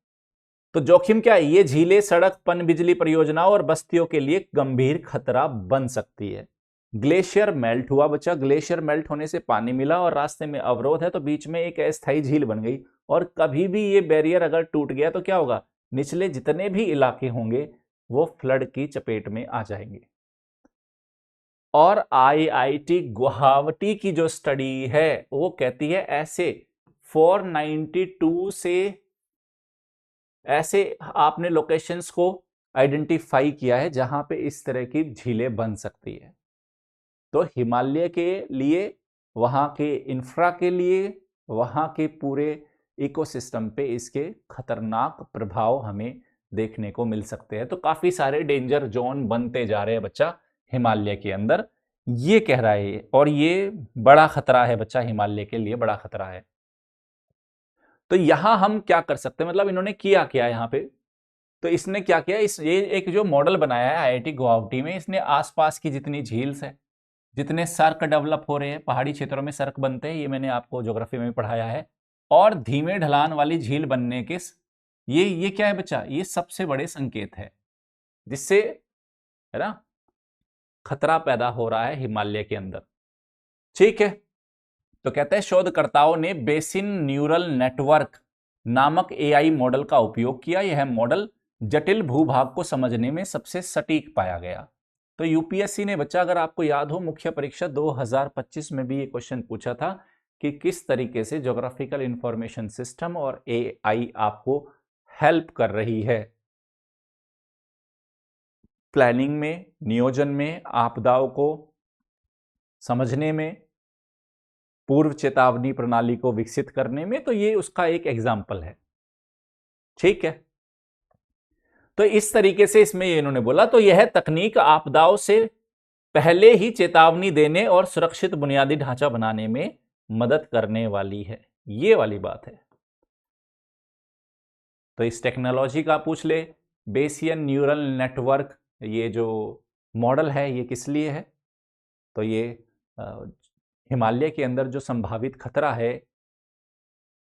तो जोखिम क्या है? ये झीलें सड़क, पनबिजली परियोजनाओं और बस्तियों के लिए गंभीर खतरा बन सकती है। ग्लेशियर मेल्ट हुआ बच्चा, ग्लेशियर मेल्ट होने से पानी मिला और रास्ते में अवरोध है, तो बीच में एक अस्थायी झील बन गई। और कभी भी ये बैरियर अगर टूट गया तो क्या होगा? निचले जितने भी इलाके होंगे वो फ्लड की चपेट में आ जाएंगे। और आईआईटी गुवाहाटी की जो स्टडी है वो कहती है ऐसे 492 से ऐसे आपने लोकेशंस को आइडेंटिफाई किया है जहां पे इस तरह की झीलें बन सकती है। तो हिमालय के लिए, वहां के इंफ्रा के लिए, वहां के पूरे इकोसिस्टम पे इसके खतरनाक प्रभाव हमें देखने को मिल सकते हैं। तो काफी सारे डेंजर जोन बनते जा रहे हैं बच्चा हिमालय के अंदर, ये कह रहा है। और ये बड़ा खतरा है बच्चा, हिमालय के लिए बड़ा खतरा है। तो यहां हम क्या कर सकते हैं, मतलब इन्होंने किया क्या यहां पे? तो इसने क्या किया, ये एक जो मॉडल बनाया है आईआईटी गुवाहाटी में, इसने आसपास की जितनी झील्स है, जितने सर्क डेवलप हो रहे हैं, पहाड़ी क्षेत्रों में सर्क बनते हैं, ये मैंने आपको ज्योग्राफी में पढ़ाया है, और धीमे ढलान वाली झील बनने के ये क्या है बच्चा? ये सबसे बड़े संकेत है जिससे, है ना, खतरा पैदा हो रहा है हिमालय के अंदर। ठीक है, तो कहते हैं शोधकर्ताओं ने बेसिन न्यूरल नेटवर्क नामक एआई मॉडल का उपयोग किया। यह मॉडल जटिल भूभाग को समझने में सबसे सटीक पाया गया। तो यूपीएससी ने बच्चा, अगर आपको याद हो, मुख्य परीक्षा 2025 में भी ये क्वेश्चन पूछा था कि किस तरीके से ज्योग्राफिकल इंफॉर्मेशन सिस्टम और एआई आपको हेल्प कर रही है प्लानिंग में, नियोजन में, आपदाओं को समझने में, पूर्व चेतावनी प्रणाली को विकसित करने में। तो ये उसका एक एग्जाम्पल है। ठीक है, तो इस तरीके से इसमें ये इन्होंने बोला, तो यह तकनीक आपदाओं से पहले ही चेतावनी देने और सुरक्षित बुनियादी ढांचा बनाने में मदद करने वाली है। ये वाली बात है। तो इस टेक्नोलॉजी का पूछ ले, बेसियन न्यूरल नेटवर्क, ये जो मॉडल है ये किस लिए है? तो ये हिमालय के अंदर जो संभावित खतरा है,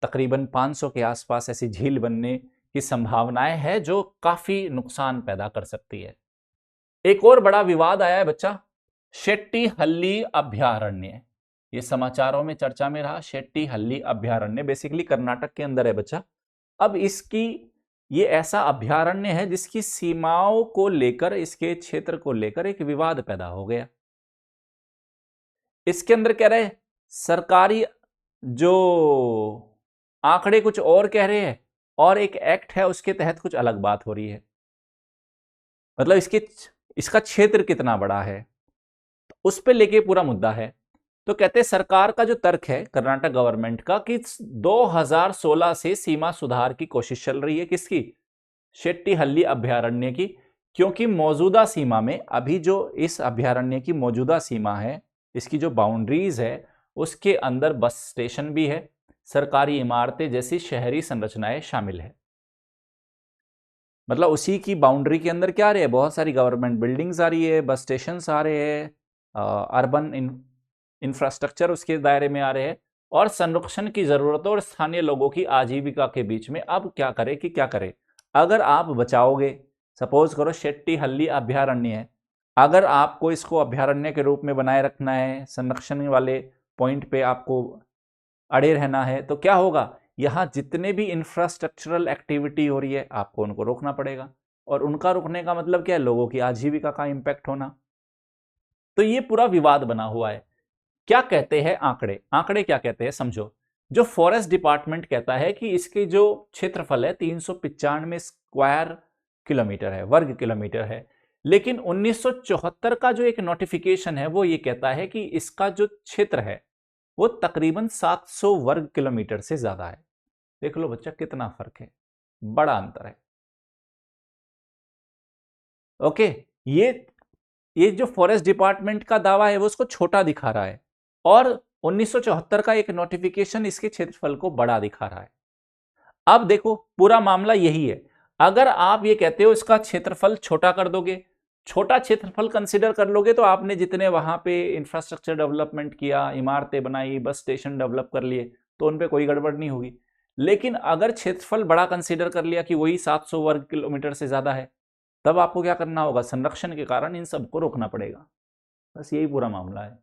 तकरीबन 500 के आसपास ऐसी झील बनने की संभावनाएं है जो काफी नुकसान पैदा कर सकती है। एक और बड़ा विवाद आया है बच्चा, शेट्टीहल्ली अभ्यारण्य। ये समाचारों में चर्चा में रहा। शेट्टीहल्ली अभ्यारण्य बेसिकली कर्नाटक के अंदर है बच्चा। अब इसकी, ये ऐसा अभ्यारण्य है जिसकी सीमाओं को लेकर, इसके क्षेत्र को लेकर एक विवाद पैदा हो गया। इसके अंदर कह रहे सरकारी जो आंकड़े कुछ और कह रहे हैं और एक एक्ट है उसके तहत कुछ अलग बात हो रही है। मतलब इसका क्षेत्र कितना बड़ा है, तो उस पे लेके पूरा मुद्दा है। तो कहते हैं सरकार का जो तर्क है, कर्नाटक गवर्नमेंट का, कि 2016 से सीमा सुधार की कोशिश चल रही है। किसकी? शेट्टीहल्ली अभ्यारण्य की। क्योंकि मौजूदा सीमा में, अभी जो इस अभ्यारण्य की मौजूदा सीमा है इसकी जो बाउंड्रीज है उसके अंदर बस स्टेशन भी है, सरकारी इमारतें जैसी शहरी संरचनाएं शामिल है। मतलब उसी की बाउंड्री के अंदर क्या आ रही है, बहुत सारी गवर्नमेंट बिल्डिंग्स आ रही है, बस स्टेशन आ रहे हैं, अर्बन इंफ्रास्ट्रक्चर उसके दायरे में आ रहे हैं, और संरक्षण की जरूरतों और स्थानीय लोगों की आजीविका के बीच में अब क्या करे कि क्या करे। अगर आप बचाओगे, सपोज करो शेट्टीहल्ली अभ्यारण्य है, अगर आपको इसको अभ्यारण्य के रूप में बनाए रखना है, संरक्षण वाले पॉइंट पे आपको अड़े रहना है, तो क्या होगा, यहां जितने भी इंफ्रास्ट्रक्चरल एक्टिविटी हो रही है आपको उनको रोकना पड़ेगा, और उनका रुकने का मतलब क्या है, लोगों की आजीविका का इंपैक्ट होना। तो ये पूरा विवाद बना हुआ है। क्या कहते हैं आंकड़े, आंकड़े क्या कहते हैं समझो। जो फॉरेस्ट डिपार्टमेंट कहता है कि इसके जो क्षेत्रफल है 395 स्क्वायर किलोमीटर है, वर्ग किलोमीटर है, लेकिन 1974 का जो एक नोटिफिकेशन है वो ये कहता है कि इसका जो क्षेत्र है वो तकरीबन 700 वर्ग किलोमीटर से ज्यादा है। देख लो बच्चा कितना फर्क है, बड़ा अंतर है। ओके, ये जो फॉरेस्ट डिपार्टमेंट का दावा है वो उसको छोटा दिखा रहा है, और 1974 का एक नोटिफिकेशन इसके क्षेत्रफल को बड़ा दिखा रहा है। अब देखो पूरा मामला यही है, अगर आप ये कहते हो इसका क्षेत्रफल छोटा कर दोगे, छोटा क्षेत्रफल कंसिडर कर लोगे, तो आपने जितने वहां पे इंफ्रास्ट्रक्चर डेवलपमेंट किया, इमारतें बनाई, बस स्टेशन डेवलप कर लिए, तो उन पे कोई गड़बड़ नहीं होगी। लेकिन अगर क्षेत्रफल बड़ा कंसिडर कर लिया कि वही 700 वर्ग किलोमीटर से ज्यादा है, तब आपको क्या करना होगा, संरक्षण के कारण इन सबको रोकना पड़ेगा। बस यही पूरा मामला है।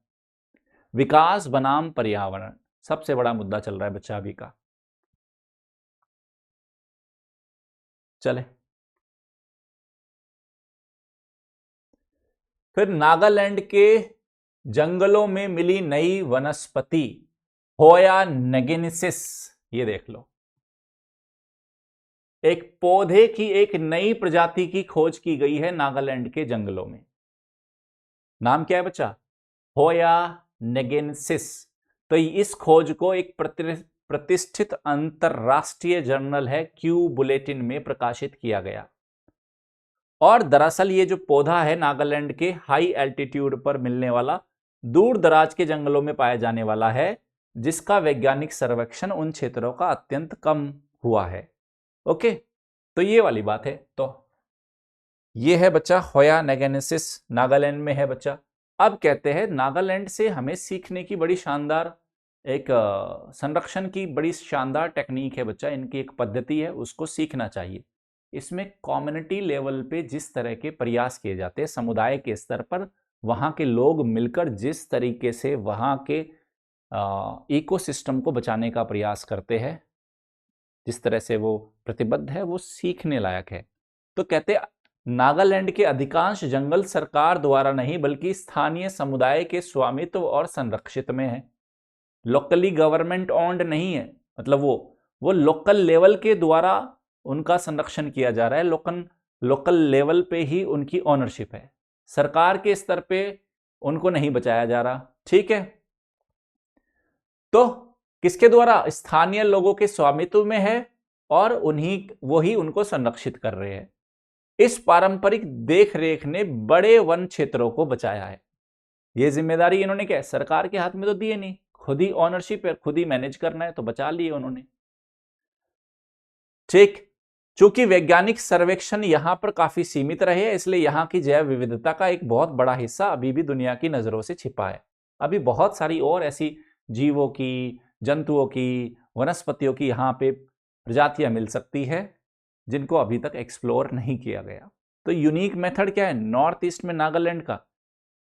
विकास बनाम पर्यावरण सबसे बड़ा मुद्दा चल रहा है बच्चा अभी का। चले फिर, नागालैंड के जंगलों में मिली नई वनस्पति होया नेगेनिसिस, ये देख लो, एक पौधे की एक नई प्रजाति की खोज की गई है नागालैंड के जंगलों में। नाम क्या है बच्चा, होया नेगेनिसिस। तो इस खोज को एक प्रतिष्ठित अंतरराष्ट्रीय जर्नल है क्यू बुलेटिन में प्रकाशित किया गया। और दरअसल ये जो पौधा है नागालैंड के हाई एल्टीट्यूड पर मिलने वाला, दूर दराज के जंगलों में पाया जाने वाला है, जिसका वैज्ञानिक सर्वेक्षण उन क्षेत्रों का अत्यंत कम हुआ है। ओके, तो ये वाली बात है। तो ये है बच्चा होया नेगेनिसिस, नागालैंड में है बच्चा। अब कहते हैं नागालैंड से हमें सीखने की बड़ी शानदार एक संरक्षण की बड़ी शानदार टेक्निक है बच्चा, इनकी एक पद्धति है, उसको सीखना चाहिए। इसमें कम्युनिटी लेवल पे जिस तरह के प्रयास किए जाते हैं, समुदाय के स्तर पर वहां के लोग मिलकर जिस तरीके से वहां के इकोसिस्टम को बचाने का प्रयास करते हैं, जिस तरह से वो प्रतिबद्ध है, वो सीखने लायक है। तो कहते नागालैंड के अधिकांश जंगल सरकार द्वारा नहीं बल्कि स्थानीय समुदाय के स्वामित्व और संरक्षित में है, लोकली गवर्नमेंट ओन्ड नहीं है। मतलब वो लोकल लेवल के द्वारा उनका संरक्षण किया जा रहा है, लोकल लेवल पे ही उनकी ओनरशिप है, सरकार के स्तर पे उनको नहीं बचाया जा रहा। ठीक है, तो किसके द्वारा, स्थानीय लोगों के स्वामित्व में है, और वही उनको संरक्षित कर रहे हैं। इस पारंपरिक देखरेख ने बड़े वन क्षेत्रों को बचाया है। ये जिम्मेदारी इन्होंने क्या, सरकार के हाथ में तो दिए नहीं, खुद ही ओनरशिप है, खुद ही मैनेज करना है, तो बचा लिए उन्होंने। ठीक, चूंकि वैज्ञानिक सर्वेक्षण यहां पर काफी सीमित रहे, इसलिए यहां की जैव विविधता का एक बहुत बड़ा हिस्सा अभी भी दुनिया की नजरों से छिपा है। अभी बहुत सारी और ऐसी जीवों की, जंतुओं की, वनस्पतियों की यहां पे प्रजातियां मिल सकती है जिनको अभी तक एक्सप्लोर नहीं किया गया। तो यूनिक मेथड क्या है नॉर्थ ईस्ट में नागालैंड का,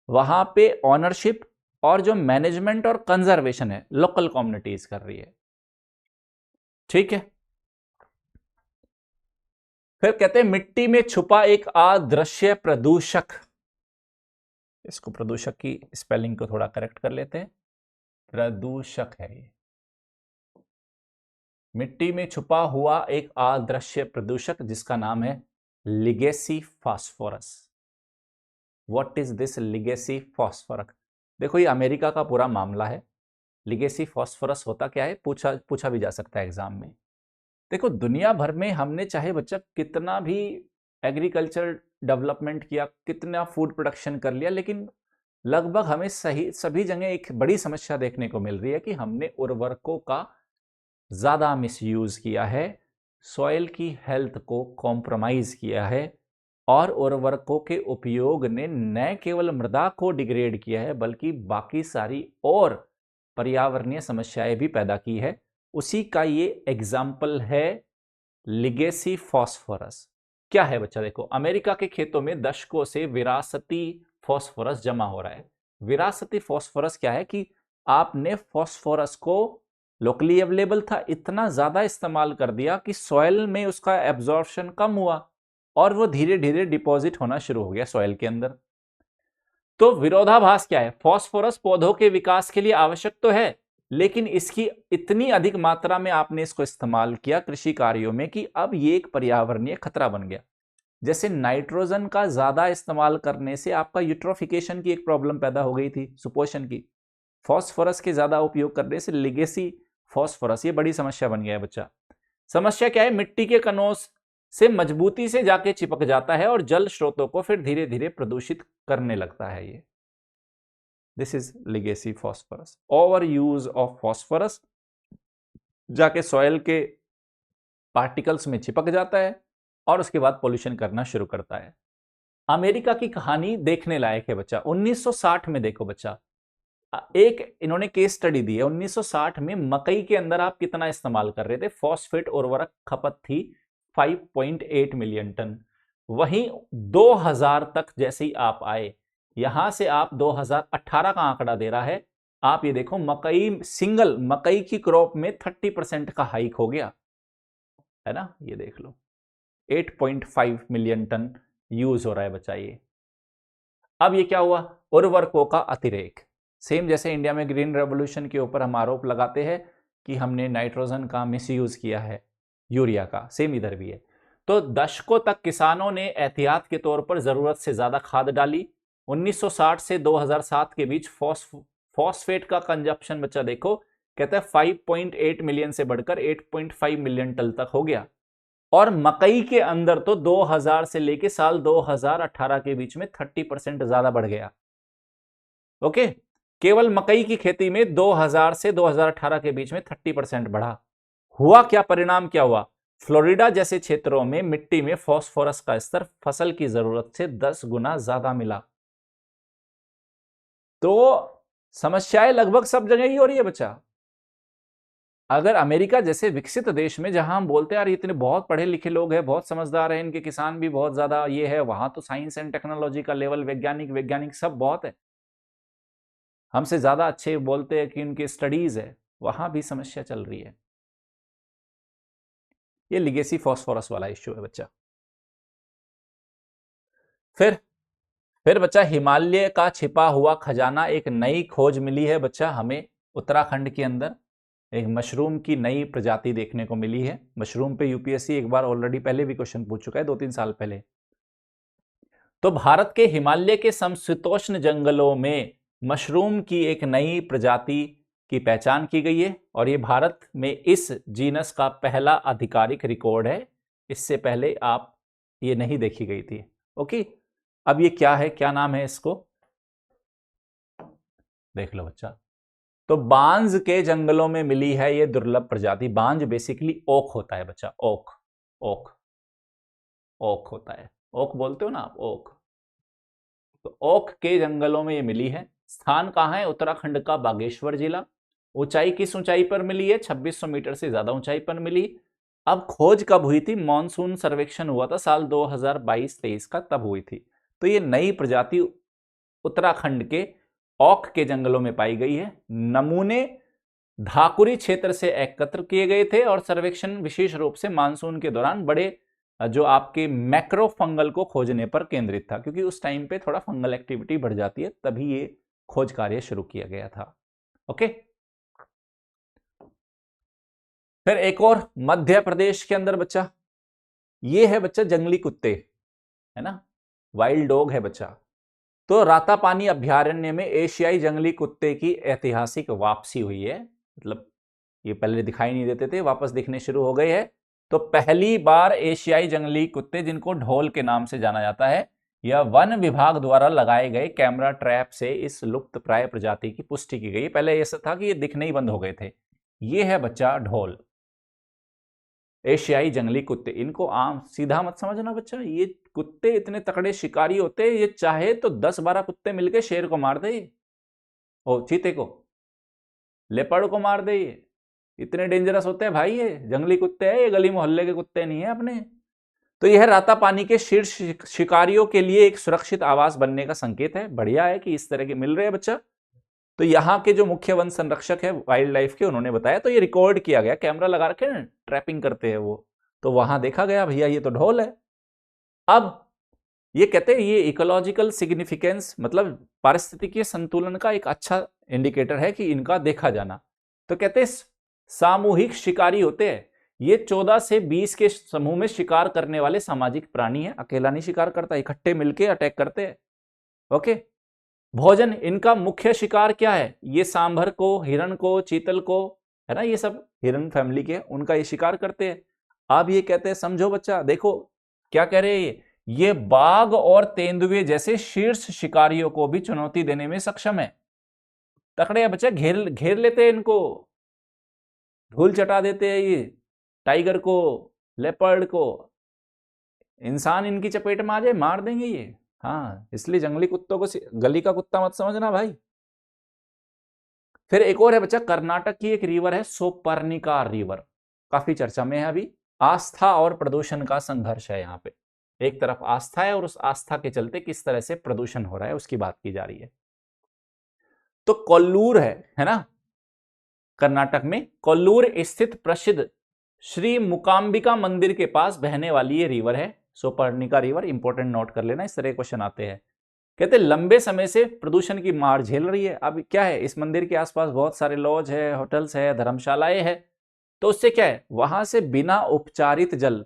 वहां पे ऑनरशिप और जो मैनेजमेंट और कंजर्वेशन है लोकल कम्युनिटीज कर रही है। ठीक है, फिर कहते हैं मिट्टी में छुपा एक अदृश्य प्रदूषक। इसको प्रदूषक की स्पेलिंग को थोड़ा करेक्ट कर लेते हैं, प्रदूषक है ये। मिट्टी में छुपा हुआ एक अदृश्य प्रदूषक जिसका नाम है legacy phosphorus. What is this legacy phosphorus? देखो ये अमेरिका का पूरा मामला है। लिगेसी फास्फोरस होता क्या है, पूछा भी जा सकता है एग्जाम में। देखो दुनिया भर में हमने चाहे बच्चा कितना भी एग्रीकल्चर डेवलपमेंट किया, कितना फूड प्रोडक्शन कर लिया, लेकिन लगभग हमें सभी जगह एक बड़ी समस्या देखने को मिल रही है कि हमने उर्वरकों का ज्यादा मिसयूज किया है, सॉइल की हेल्थ को कॉम्प्रोमाइज किया है और उर्वरकों के उपयोग ने न केवल मृदा को डिग्रेड किया है बल्कि बाकी सारी और पर्यावरणीय समस्याएं भी पैदा की है। उसी का ये एग्जाम्पल है लिगेसी फॉस्फोरस। क्या है बच्चा, देखो अमेरिका के खेतों में दशकों से विरासती फॉस्फोरस जमा हो रहा है। विरासती फॉस्फोरस क्या है कि आपने फॉस्फोरस को लोकली अवेलेबल था, इतना ज्यादा इस्तेमाल कर दिया कि सॉइल में उसका एब्जॉर्प्शन कम हुआ और वो धीरे धीरे डिपॉजिट होना शुरू हो गया सॉइल के अंदर। तो विरोधाभास क्या है, फॉस्फोरस पौधों के विकास के लिए आवश्यक तो है, लेकिन इसकी इतनी अधिक मात्रा में आपने इसको इस्तेमाल किया कृषि कार्यों में कि अब ये एक पर्यावरणीय खतरा बन गया। जैसे नाइट्रोजन का ज्यादा इस्तेमाल करने से आपका यूट्रोफिकेशन की एक प्रॉब्लम पैदा हो गई थी, सुपोषण की। फॉस्फोरस के ज्यादा उपयोग करने से लिगेसी फॉस्फोरस ये बड़ी समस्या बन गया है बच्चा। समस्या क्या है, मिट्टी के कणों से मजबूती से जाके चिपक जाता है और जल स्रोतों को फिर धीरे धीरे प्रदूषित करने लगता है ये। This is legacy phosphorus. Over use of phosphorus जाके सॉइल के पार्टिकल्स में चिपक जाता है और उसके बाद पोल्यूशन करना शुरू करता है। अमेरिका की कहानी देखने लायक है बच्चा। 1960 में देखो बच्चा, एक इन्होंने केस स्टडी दी है। 1960 में मकई के अंदर आप कितना इस्तेमाल कर रहे थे, फॉस्फेट उर्वरक खपत थी 5.8 मिलियन टन। वहीं 2000 तक जैसे ही आप आए, यहां से आप 2018 का आंकड़ा दे रहा है, आप ये देखो मकई, सिंगल मकई की क्रॉप में 30% का हाइक हो गया है ना। ये देख लो 8.5 मिलियन टन यूज हो रहा है बच्चा ये। अब ये क्या हुआ, उर्वरकों का अतिरेक। सेम जैसे इंडिया में ग्रीन रेवोल्यूशन के ऊपर हम आरोप लगाते हैं कि हमने नाइट्रोजन का मिसयूज किया है, यूरिया का, सेम इधर भी है। तो दशकों तक किसानों ने एहतियात के तौर पर जरूरत से ज्यादा खाद डाली। 1960 से 2007 के बीच फॉस्फेट का कंजप्शन बच्चा देखो, कहते हैं 5.8 मिलियन से बढ़कर 8.5 मिलियन टन तक हो गया। और मकई के अंदर तो 2000 से लेके साल 2018 के बीच में 30% ज्यादा बढ़ गया। ओके, केवल मकई की खेती में 2000 से 2018 के बीच में 30% बढ़ा। हुआ क्या, परिणाम क्या हुआ, फ्लोरिडा जैसे क्षेत्रों में मिट्टी में फास्फोरस का स्तर फसल की जरूरत से 10 गुना ज्यादा मिला। तो समस्याएं लगभग सब जगह ही हो रही है बच्चा। अगर अमेरिका जैसे विकसित देश में, जहां हम बोलते हैं यार इतने बहुत पढ़े लिखे लोग हैं, बहुत समझदार हैं, इनके किसान भी बहुत ज्यादा ये है, वहां तो साइंस एंड टेक्नोलॉजी का लेवल, वैज्ञानिक सब बहुत है, हमसे ज्यादा अच्छे बोलते हैं कि उनकी स्टडीज है, वहां भी समस्या चल रही है। ये लिगेसी फॉस्फोरस वाला इश्यू है बच्चा। फिर बच्चा हिमालय का छिपा हुआ खजाना, एक नई खोज मिली है बच्चा हमें उत्तराखंड के अंदर। एक मशरूम की नई प्रजाति देखने को मिली है। मशरूम पे यूपीएससी एक बार ऑलरेडी पहले भी क्वेश्चन पूछ चुका है, 2-3 साल पहले। तो भारत के हिमालय के समशीतोष्ण जंगलों में मशरूम की एक नई प्रजाति की पहचान की गई है और ये भारत में इस जीनस का पहला आधिकारिक रिकॉर्ड है। इससे पहले आप ये नहीं देखी गई थी। ओके, अब ये क्या है, क्या नाम है, इसको देख लो बच्चा। तो बांज के जंगलों में मिली है ये दुर्लभ प्रजाति। बांज बेसिकली ओक होता है बच्चा, ओक ओक ओक होता है, ओक बोलते हो ना आप, ओक। तो ओक के जंगलों में ये मिली है। स्थान कहां है, उत्तराखंड का बागेश्वर जिला। ऊंचाई किस ऊंचाई पर मिली है, 2600 मीटर से ज्यादा ऊंचाई पर मिली। अब खोज कब हुई थी, मॉनसून सर्वेक्षण हुआ था साल 2022-23 का, तब हुई थी। तो ये नई प्रजाति उत्तराखंड के ओक के जंगलों में पाई गई है। नमूने धाकुरी क्षेत्र से एकत्र किए गए थे और सर्वेक्षण विशेष रूप से मानसून के दौरान बड़े जो आपके मैक्रो फंगल को खोजने पर केंद्रित था, क्योंकि उस टाइम पे थोड़ा फंगल एक्टिविटी बढ़ जाती है, तभी ये खोज कार्य शुरू किया गया था। ओके, फिर एक और मध्य प्रदेश के अंदर बच्चा, ये है बच्चा जंगली कुत्ते, है ना, वाइल्ड डॉग है बच्चा। तो रातापानी अभ्यारण्य में एशियाई जंगली कुत्ते की ऐतिहासिक वापसी हुई है। मतलब ये पहले दिखाई नहीं देते थे, वापस दिखने शुरू हो गए हैं। तो पहली बार एशियाई जंगली कुत्ते, जिनको ढोल के नाम से जाना जाता है, या वन विभाग द्वारा लगाए गए कैमरा ट्रैप से इस लुप्त प्राय प्रजाति की पुष्टि की गई। पहले ऐसा था कि ये दिखने ही बंद हो गए थे। ये है बच्चा ढोल, एशियाई जंगली कुत्ते। इनको आम सीधा मत समझना बच्चा, ये कुत्ते इतने तकड़े शिकारी होते हैं, ये चाहे तो 10-12 कुत्ते मिलके शेर को मार दे, ओ चीते को, लेपर्ड को मार दे। ये इतने डेंजरस होते हैं भाई, ये जंगली कुत्ते हैं, ये गली मोहल्ले के कुत्ते नहीं है अपने। तो यह राता पानी के शीर्ष शिकारियों के लिए एक सुरक्षित आवास बनने का संकेत है। बढ़िया है कि इस तरह के मिल रहे हैं बच्चा। तो यहाँ के जो मुख्य वन संरक्षक है वाइल्ड लाइफ के, उन्होंने बताया, तो ये रिकॉर्ड किया गया, कैमरा लगा रखे ना, ट्रैपिंग करते हैं वो, तो वहां देखा गया भैया ये तो ढोल है। अब ये कहते हैं ये इकोलॉजिकल सिग्निफिकेंस, मतलब पारिस्थितिकीय संतुलन का एक अच्छा इंडिकेटर है कि इनका देखा जाना। तो कहते हैं सामूहिक शिकारी होते हैं ये, 14 से 20 के समूह में शिकार करने वाले सामाजिक प्राणी है, अकेला नहीं शिकार करता, इकट्ठे मिलके अटैक करते हैं। ओके। भोजन, इनका मुख्य शिकार क्या है? ये सांभर को, हिरण को, चीतल को, है ना, ये सब हिरण फैमिली के, उनका ये शिकार करते हैं। अब ये कहते हैं, समझो बच्चा, देखो क्या कह रहे हैं ये बाघ और तेंदुए जैसे शीर्ष शिकारियों को भी चुनौती देने में सक्षम है। तकड़े हैं बच्चा, घेर घेर लेते हैं इनको, धूल चटा देते हैं ये टाइगर को, लेपर्ड को। इंसान इनकी चपेट में आ जाए मार देंगे ये। हाँ, इसलिए जंगली कुत्तों को गली का कुत्ता मत समझना भाई। फिर एक और है बच्चा, कर्नाटक की एक रिवर है सोपर्निका रिवर, काफी चर्चा में है अभी। आस्था और प्रदूषण का संघर्ष है यहाँ पे। एक तरफ आस्था है और उस आस्था के चलते किस तरह से प्रदूषण हो रहा है उसकी बात की जा रही है। तो कोल्लूर है ना, कर्नाटक में कोल्लूर स्थित प्रसिद्ध श्री मुकाम्बिका मंदिर के पास बहने वाली ये रिवर है सोपर्निका रिवर। इंपॉर्टेंट नोट कर लेना, इस तरह क्वेश्चन आते हैं। कहते लंबे समय से प्रदूषण की मार झेल रही है। अब क्या है, इस मंदिर के आसपास बहुत सारे लॉज है, होटल्स है, धर्मशालाएं है, तो उससे क्या है, वहां से बिना उपचारित जल,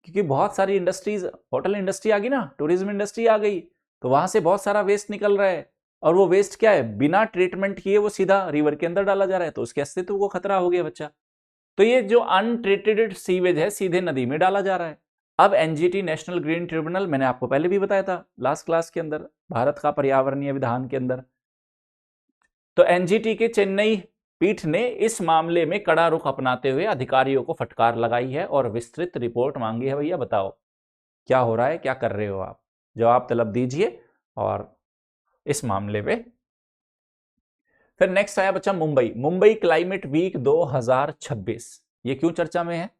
क्योंकि बहुत सारी इंडस्ट्रीज, होटल इंडस्ट्री आ गई ना, टूरिज्म इंडस्ट्री आ गई, तो वहां से बहुत सारा वेस्ट निकल रहा है, और वो वेस्ट क्या है, बिना ट्रीटमेंट किए वो सीधा रिवर के अंदर डाला जा रहा है, तो उसके अस्तित्व को खतरा हो गया बच्चा। तो ये जो अनट्रीटेड सीवेज है सीधे नदी में डाला जा रहा है। अब एनजीटी नेशनल ग्रीन ट्रिब्यूनल, मैंने आपको पहले भी बताया था लास्ट क्लास के अंदर, भारत का पर्यावरणीय विधान के अंदर, तो एनजीटी के चेन्नई पीठ ने इस मामले में कड़ा रुख अपनाते हुए अधिकारियों को फटकार लगाई है और विस्तृत रिपोर्ट मांगी है। भैया बताओ क्या हो रहा है, क्या कर रहे हो आप, जवाब तलब दीजिए और इस मामले में। फिर नेक्स्ट आया बच्चा मुंबई क्लाइमेट वीक 2026। ये क्यों चर्चा में है?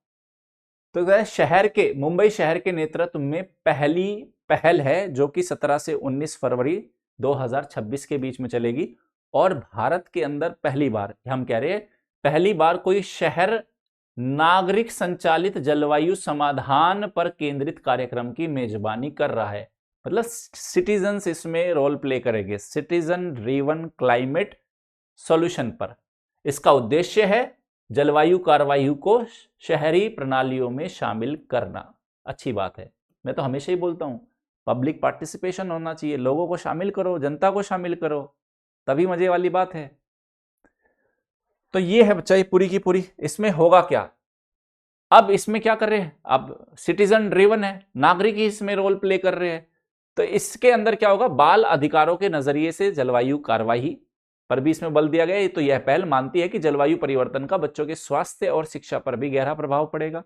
तो शहर के, मुंबई शहर के नेतृत्व में पहली पहल है जो कि 17 से 19 फरवरी 2026 के बीच में चलेगी, और भारत के अंदर पहली बार, हम कह रहे हैं पहली बार कोई शहर नागरिक संचालित जलवायु समाधान पर केंद्रित कार्यक्रम की मेजबानी कर रहा है। मतलब सिटीजन्स इसमें रोल प्ले करेंगे, सिटीजन ड्रिवन क्लाइमेट सॉल्यूशन पर। इसका उद्देश्य है जलवायु कार्रवाई को शहरी प्रणालियों में शामिल करना। अच्छी बात है, मैं तो हमेशा ही बोलता हूं पब्लिक पार्टिसिपेशन होना चाहिए, लोगों को शामिल करो, जनता को शामिल करो, तभी मजे वाली बात है। तो ये है बच्चा, ये पूरी की पूरी। इसमें होगा क्या, अब इसमें क्या कर रहे हैं, अब सिटीजन ड्रिवन है, नागरिक ही इसमें रोल प्ले कर रहे हैं, तो इसके अंदर क्या होगा, बाल अधिकारों के नजरिए से जलवायु कार्रवाई पर भी इसमें बल दिया गया है। तो यह पहल मानती है कि जलवायु परिवर्तन का बच्चों के स्वास्थ्य और शिक्षा पर भी गहरा प्रभाव पड़ेगा।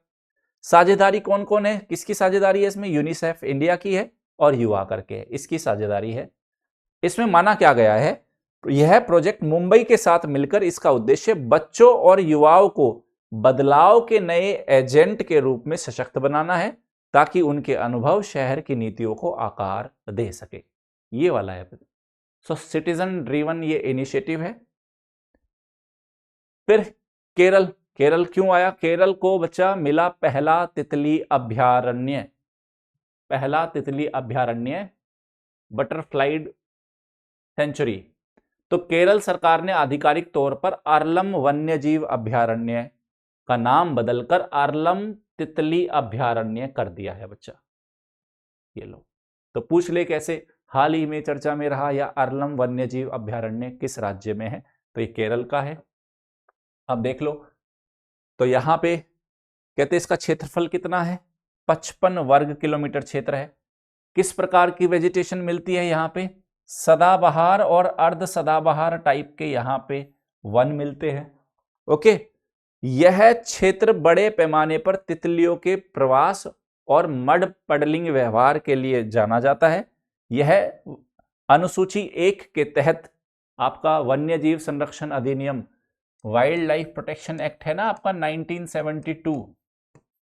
साझेदारी कौन कौन है, किसकी साझेदारी है इसमें, यूनिसेफ इंडिया की है और युवा करके इसकी साझेदारी है। इसमें माना क्या गया है, यह प्रोजेक्ट मुंबई के साथ मिलकर, इसका उद्देश्य बच्चों और युवाओं को बदलाव के नए एजेंट के रूप में सशक्त बनाना है, ताकि उनके अनुभव शहर की नीतियों को आकार दे सके। ये वाला है। सो सिटीजन ड्रिवन ये इनिशिएटिव है। फिर केरल क्यों आया, केरल को बच्चा मिला पहला तितली अभ्यारण्य, पहला तितली अभ्यारण्य, बटरफ्लाई सेंचुरी। तो केरल सरकार ने आधिकारिक तौर पर आर्लम वन्यजीव अभ्यारण्य का नाम बदलकर आर्लम तितली अभ्यारण्य कर दिया है बच्चा। ये लो, तो पूछ ले कैसे, हाल ही में चर्चा में रहा या आर्लम वन्यजीव अभ्यारण्य किस राज्य में है, तो ये केरल का है। अब देख लो, तो यहां पे कहते इसका क्षेत्रफल कितना है, 55 वर्ग किलोमीटर क्षेत्र है। किस प्रकार की वेजिटेशन मिलती है यहाँ पे? सदाबहार और अर्ध सदाबहार टाइप के यहाँ पे वन मिलते हैं। ओके, यह क्षेत्र बड़े पैमाने पर तितलियों के प्रवास और मड पडलिंग व्यवहार के लिए जाना जाता है। यह अनुसूची 1 के तहत आपका वन्य जीव संरक्षण अधिनियम, वाइल्ड लाइफ प्रोटेक्शन एक्ट है ना आपका 1972,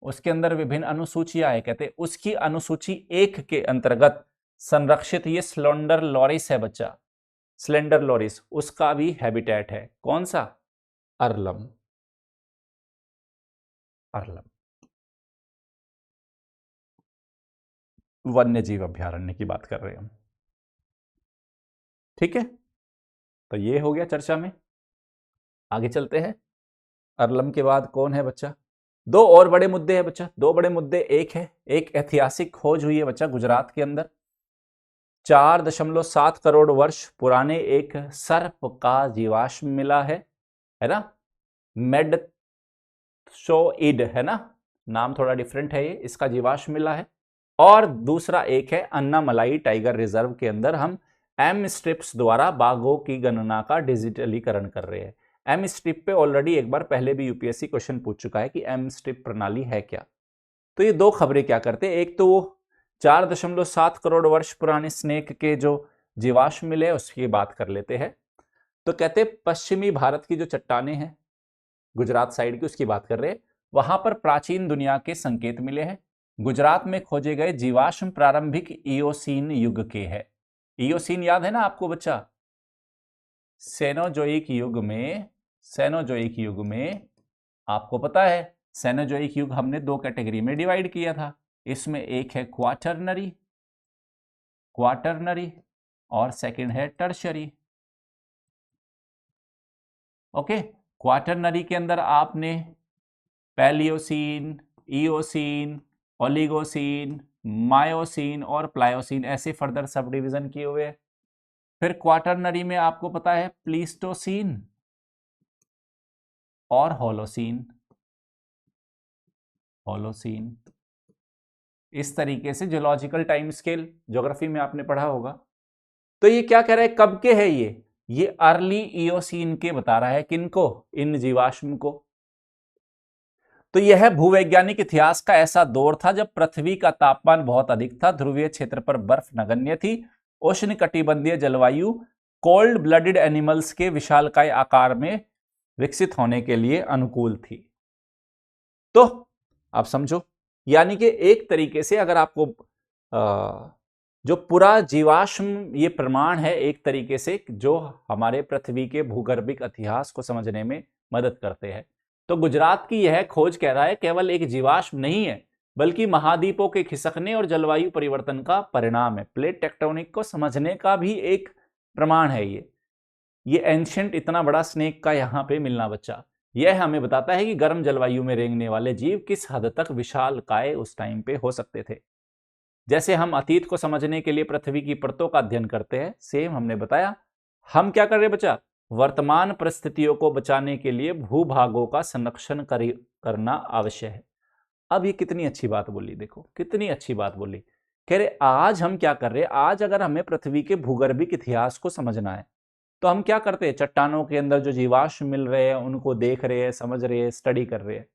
उसके अंदर विभिन्न अनुसूचियां है, कहते उसकी अनुसूची 1 के अंतर्गत संरक्षित ये स्लेंडर लॉरिस है बच्चा, स्लेंडर लॉरिस, उसका भी हैबिटेट है। कौन सा? अरलम। अरलम वन्य जीव अभ्यारण्य की बात कर रहे हैं हम। ठीक है, तो ये हो गया चर्चा में। आगे चलते हैं। अरलम के बाद कौन है बच्चा? दो और बड़े मुद्दे हैं बच्चा, दो बड़े मुद्दे। एक है, एक ऐतिहासिक खोज हुई है बच्चा गुजरात के अंदर। 4.7 करोड़ वर्ष पुराने एक सर्प का जीवाश्म मिला है ना, मेडसोइड है ना, नाम थोड़ा डिफरेंट है ये, इसका जीवाश्म मिला है। और दूसरा एक है अन्नामलाई टाइगर रिजर्व के अंदर हम एम स्ट्रिप्स द्वारा बाघों की गणना का डिजिटलीकरण कर रहे हैं। एम स्ट्रिप पे ऑलरेडी एक बार पहले भी यूपीएससी क्वेश्चन पूछ चुका है कि एम स्ट्रिप प्रणाली है क्या। तो ये दो खबरें क्या करते हैं, एक तो वो 4.7 करोड़ वर्ष पुराने स्नेक के जो जीवाश्म मिले उसकी बात कर लेते हैं। तो कहते पश्चिमी भारत की जो चट्टाने हैं गुजरात साइड की, उसकी बात कर रहे हैं। वहां पर प्राचीन दुनिया के संकेत मिले हैं। गुजरात में खोजे गए जीवाश्म प्रारंभिक इयोसीन युग के हैं। इयोसीन याद है ना आपको बच्चा? सेनोजोइक युग में आपको पता है सेनोजोइक युग हमने दो कैटेगरी में डिवाइड किया था। इसमें एक है क्वाटरनरी और सेकंड है टर्शरी। ओके, क्वाटरनरी के अंदर आपने पैलियोसीन, इयोसीन, ओलिगोसीन, मायोसीन और प्लायोसीन ऐसे फर्दर सब डिवीजन किए हुए हैं। फिर क्वाटरनरी में आपको पता है प्लीस्टोसीन और होलोसीन। इस तरीके से जियोलॉजिकल टाइम स्केल ज्योग्राफी में आपने पढ़ा होगा। तो ये क्या कह रहा है, कब के है ये अर्ली इयोसीन के बता रहा है। किनको? इन जीवाश्म को। तो यह भूवैज्ञानिक इतिहास का ऐसा दौर था जब पृथ्वी का तापमान बहुत अधिक था, ध्रुवीय क्षेत्र पर बर्फ नगण्य थी, उष्णकटिबंधीय जलवायु कोल्ड ब्लडेड एनिमल्स के विशालकाय आकार में विकसित होने के लिए अनुकूल थी। तो आप समझो, यानी कि एक तरीके से अगर आपको जो पूरा जीवाश्म ये प्रमाण है एक तरीके से जो हमारे पृथ्वी के भूगर्भिक इतिहास को समझने में मदद करते हैं। तो गुजरात की यह खोज कह रहा है केवल एक जीवाश्म नहीं है बल्कि महाद्वीपों के खिसकने और जलवायु परिवर्तन का परिणाम है। प्लेट टेक्टोनिक को समझने का भी एक प्रमाण है ये एंशिएंट इतना बड़ा स्नेक का यहाँ पे मिलना बच्चा, यह हमें बताता है कि गर्म जलवायु में रेंगने वाले जीव किस हद तक विशालकाय उस टाइम पे हो सकते थे। जैसे हम अतीत को समझने के लिए पृथ्वी की परतों का अध्ययन करते हैं, सेम हमने बताया हम क्या कर रहे हैं बच्चा, वर्तमान परिस्थितियों को बचाने के लिए भूभागों का संरक्षण करना आवश्यक है। अब ये कितनी अच्छी बात बोली, देखो कितनी अच्छी बात बोली। कह रहे आज हम क्या कर रहे हैं, आज अगर हमें पृथ्वी के भूगर्भिक इतिहास को समझना है तो हम क्या करते हैं, चट्टानों के अंदर जो जीवाश्म मिल रहे हैं उनको देख रहे हैं, समझ रहे हैं, स्टडी कर रहे हैं।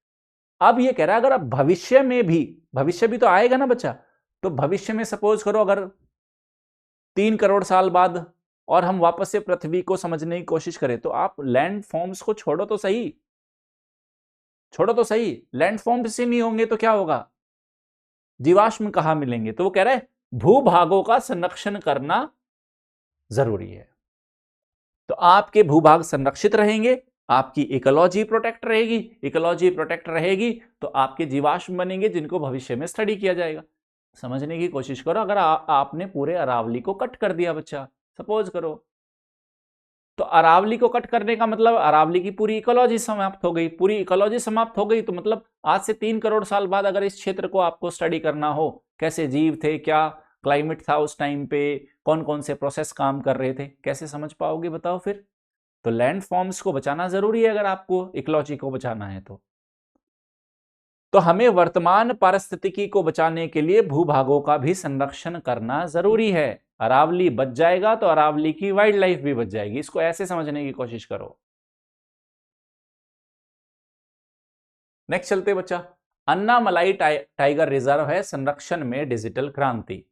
अब ये कह रहा है अगर अब भविष्य भी तो आएगा ना बच्चा, तो भविष्य में सपोज करो अगर 3 करोड़ साल बाद और हम वापस से पृथ्वी को समझने की कोशिश करें तो आप लैंड फॉर्म्स को छोड़ो तो सही, लैंड फॉर्म्स से नहीं होंगे तो क्या होगा, जीवाश्म कहां मिलेंगे। तो वो कह रहा है भूभागों का संरक्षण करना जरूरी है। तो आपके भूभाग संरक्षित रहेंगे, आपकी इकोलॉजी प्रोटेक्ट रहेगी, तो आपके जीवाश्म बनेंगे जिनको भविष्य में स्टडी किया जाएगा। समझने की कोशिश करो, अगर आपने पूरे अरावली को कट कर दिया बच्चा, सपोज करो, तो अरावली को कट करने का मतलब अरावली की पूरी इकोलॉजी समाप्त हो गई। तो मतलब आज से 3 करोड़ साल बाद अगर इस क्षेत्र को आपको स्टडी करना हो, कैसे जीव थे, क्या क्लाइमेट था उस टाइम पे, कौन कौन से प्रोसेस काम कर रहे थे, कैसे समझ पाओगे बताओ फिर। तो लैंड फॉर्म्स को बचाना जरूरी है अगर आपको इकोलॉजी को बचाना है तो तो हमें वर्तमान पारिस्थितिकी को बचाने के लिए भूभागों का भी संरक्षण करना जरूरी है। अरावली बच जाएगा तो अरावली की वाइल्ड लाइफ भी बच जाएगी। इसको ऐसे समझने की कोशिश करो। नेक्स्ट चलते बच्चा, अन्नामलाई टाइगर रिजर्व है संरक्षण में डिजिटल क्रांति।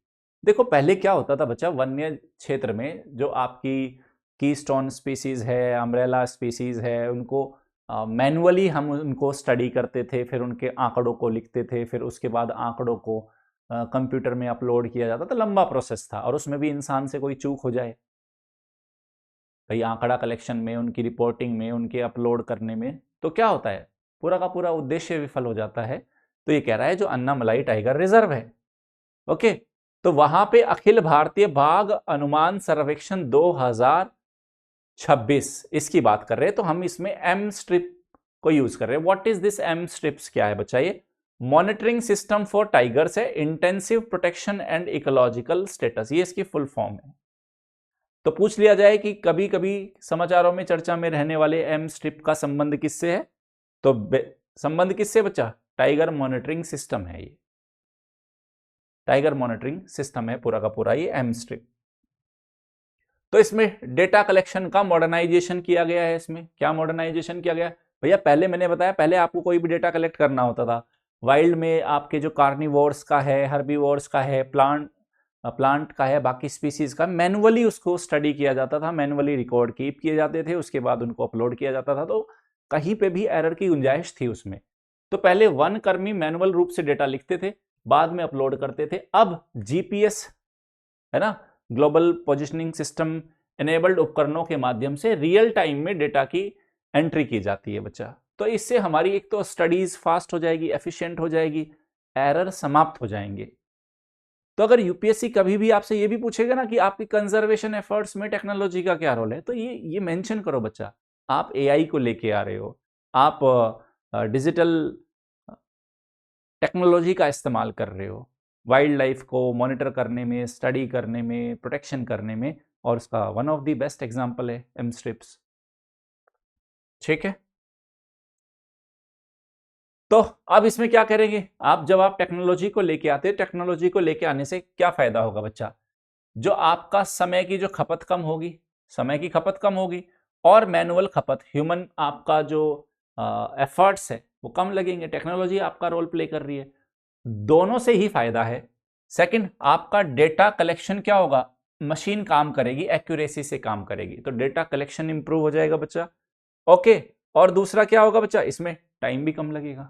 देखो पहले क्या होता था बच्चा, वन्य क्षेत्र में जो आपकी कीस्टोन स्पीसीज है, अम्ब्रेला स्पीसीज है, उनको मैनुअली हम उनको स्टडी करते थे, फिर उनके आंकड़ों को लिखते थे, फिर उसके बाद आंकड़ों को कंप्यूटर में अपलोड किया जाता था। लंबा प्रोसेस था, और उसमें भी इंसान से कोई चूक हो जाए भाई आंकड़ा कलेक्शन में, उनकी रिपोर्टिंग में, उनके अपलोड करने में, तो क्या होता है, पूरा का पूरा उद्देश्य विफल हो जाता है। तो ये कह रहा है जो अन्नामलाई टाइगर रिजर्व है, ओके, तो वहां पे अखिल भारतीय बाघ अनुमान सर्वेक्षण 2026 इसकी बात कर रहे हैं। तो हम इसमें एम स्ट्रिप को यूज कर रहे हैं। What is this M stripes, क्या है बच्चा, ये मॉनिटरिंग सिस्टम फॉर टाइगर्स है, intensive protection and ecological status, ये इसकी फुल फॉर्म है। तो पूछ लिया जाए कि कभी कभी समाचारों में चर्चा में रहने वाले एम स्ट्रिप का संबंध किससे है, तो संबंध किससे बच्चा, टाइगर मॉनिटरिंग सिस्टम है, ये टाइगर मॉनिटरिंग सिस्टम है पूरा का पूरा ये एम स्ट्रिप। तो इसमें डेटा कलेक्शन का मॉडर्नाइजेशन किया गया है। इसमें क्या मॉडर्नाइजेशन किया गया भैया, पहले मैंने बताया, पहले आपको कोई भी डेटा कलेक्ट करना होता था वाइल्ड में, आपके जो कार्निवोर्स का है, हर्बीवोर्स का है, प्लांट का है, बाकी स्पीसीज का, मैनुअली उसको स्टडी किया जाता था, मैनुअली रिकॉर्ड कीप किए जाते थे, उसके बाद उनको अपलोड किया जाता था। तो कहीं पे भी एरर की गुंजाइश थी उसमें। तो पहले वन कर्मी मैनुअल रूप से डेटा लिखते थे, बाद में अपलोड करते थे। अब जीपीएस है ना, ग्लोबल पोजिशनिंग सिस्टम एनेबल्ड उपकरणों के माध्यम से रियल टाइम में डेटा की एंट्री की जाती है बच्चा। तो इससे हमारी एक तो स्टडीज फास्ट हो जाएगी, एफिशिएंट हो जाएगी, एरर समाप्त हो जाएंगे। तो अगर यूपीएससी कभी भी आपसे ये भी पूछेगा ना कि आपकी कंजर्वेशन एफर्ट्स में टेक्नोलॉजी का क्या रोल है, तो ये मेंशन करो बच्चा। आप एआई को लेके आ रहे हो, आप डिजिटल टेक्नोलॉजी का इस्तेमाल कर रहे हो वाइल्ड लाइफ को मॉनिटर करने में, स्टडी करने में, प्रोटेक्शन करने में, और उसका one of the best example है एम स्ट्रिप्स। ठीक है, तो अब इसमें क्या करेंगे आप, जब आप टेक्नोलॉजी को लेके आते हैं, टेक्नोलॉजी को लेके आने से क्या फायदा होगा बच्चा, जो आपका समय की जो खपत कम होगी, समय की खपत कम होगी, और मैनुअल खपत, ह्यूमन आपका जो एफर्ट्स है वो कम लगेंगे। टेक्नोलॉजी आपका रोल प्ले कर रही है, दोनों से ही फायदा है। सेकंड, आपका डेटा कलेक्शन क्या होगा, मशीन काम करेगी, एक्यूरेसी से काम करेगी, तो डेटा कलेक्शन इंप्रूव हो जाएगा बच्चा। ओके, और दूसरा क्या होगा बच्चा, इसमें टाइम भी कम लगेगा,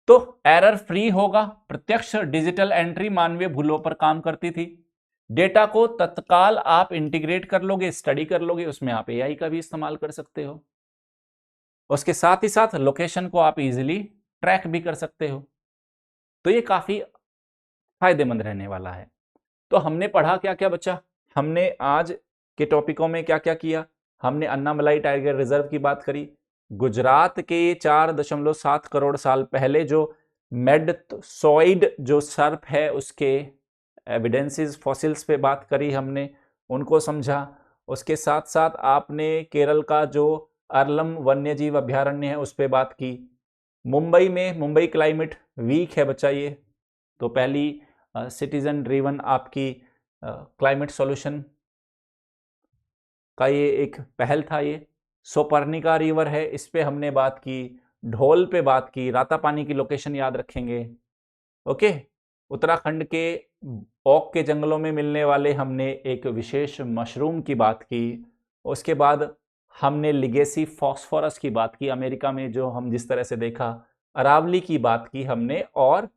तो एरर फ्री होगा। प्रत्यक्ष डिजिटल एंट्री मानवीय भूलों पर काम करती थी। डेटा को तत्काल आप इंटीग्रेट कर लोगे, स्टडी कर लोगे, उसमें आप एआई का भी इस्तेमाल कर सकते हो। उसके साथ ही साथ लोकेशन को आप इजीली ट्रैक भी कर सकते हो। तो ये काफी फायदेमंद रहने वाला है। तो हमने पढ़ा क्या क्या बच्चा, हमने आज के टॉपिकों में क्या क्या किया, हमने अन्नामलाई टाइगर रिजर्व की बात करी, गुजरात के 4.7 करोड़ साल पहले जो मेडसॉइड जो सर्प है उसके एविडेंसेस फॉसिल्स पे बात करी हमने, उनको समझा। उसके साथ साथ आपने केरल का जो अरलम वन्यजीव अभ्यारण्य है उस पर बात की। मुंबई में, मुंबई क्लाइमेट वीक है बच्चा ये, तो पहली सिटीजन ड्रिवन आपकी क्लाइमेट सॉल्यूशन का ये एक पहल था। ये सोपर्निका रिवर है, इस पे हमने बात की, ढोल पे बात की, रातापानी की लोकेशन याद रखेंगे। ओके, उत्तराखंड के ओक के जंगलों में मिलने वाले हमने एक विशेष मशरूम की बात की। उसके बाद हमने लिगेसी फॉस्फोरस की बात की, अमेरिका में जो हम जिस तरह से देखा, अरावली की बात की हमने, और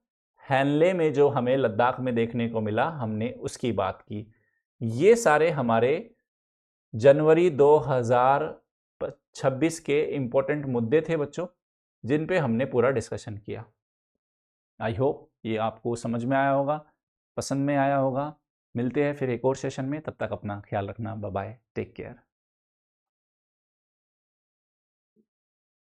हैनले में जो हमें लद्दाख में देखने को मिला हमने उसकी बात की। ये सारे हमारे जनवरी 2026 के इंपॉर्टेंट मुद्दे थे बच्चों, जिन पे हमने पूरा डिस्कशन किया। आई होप ये आपको समझ में आया होगा, पसंद में आया होगा। मिलते हैं फिर एक और सेशन में, तब तक अपना ख्याल रखना, बाय बाय, टेक केयर।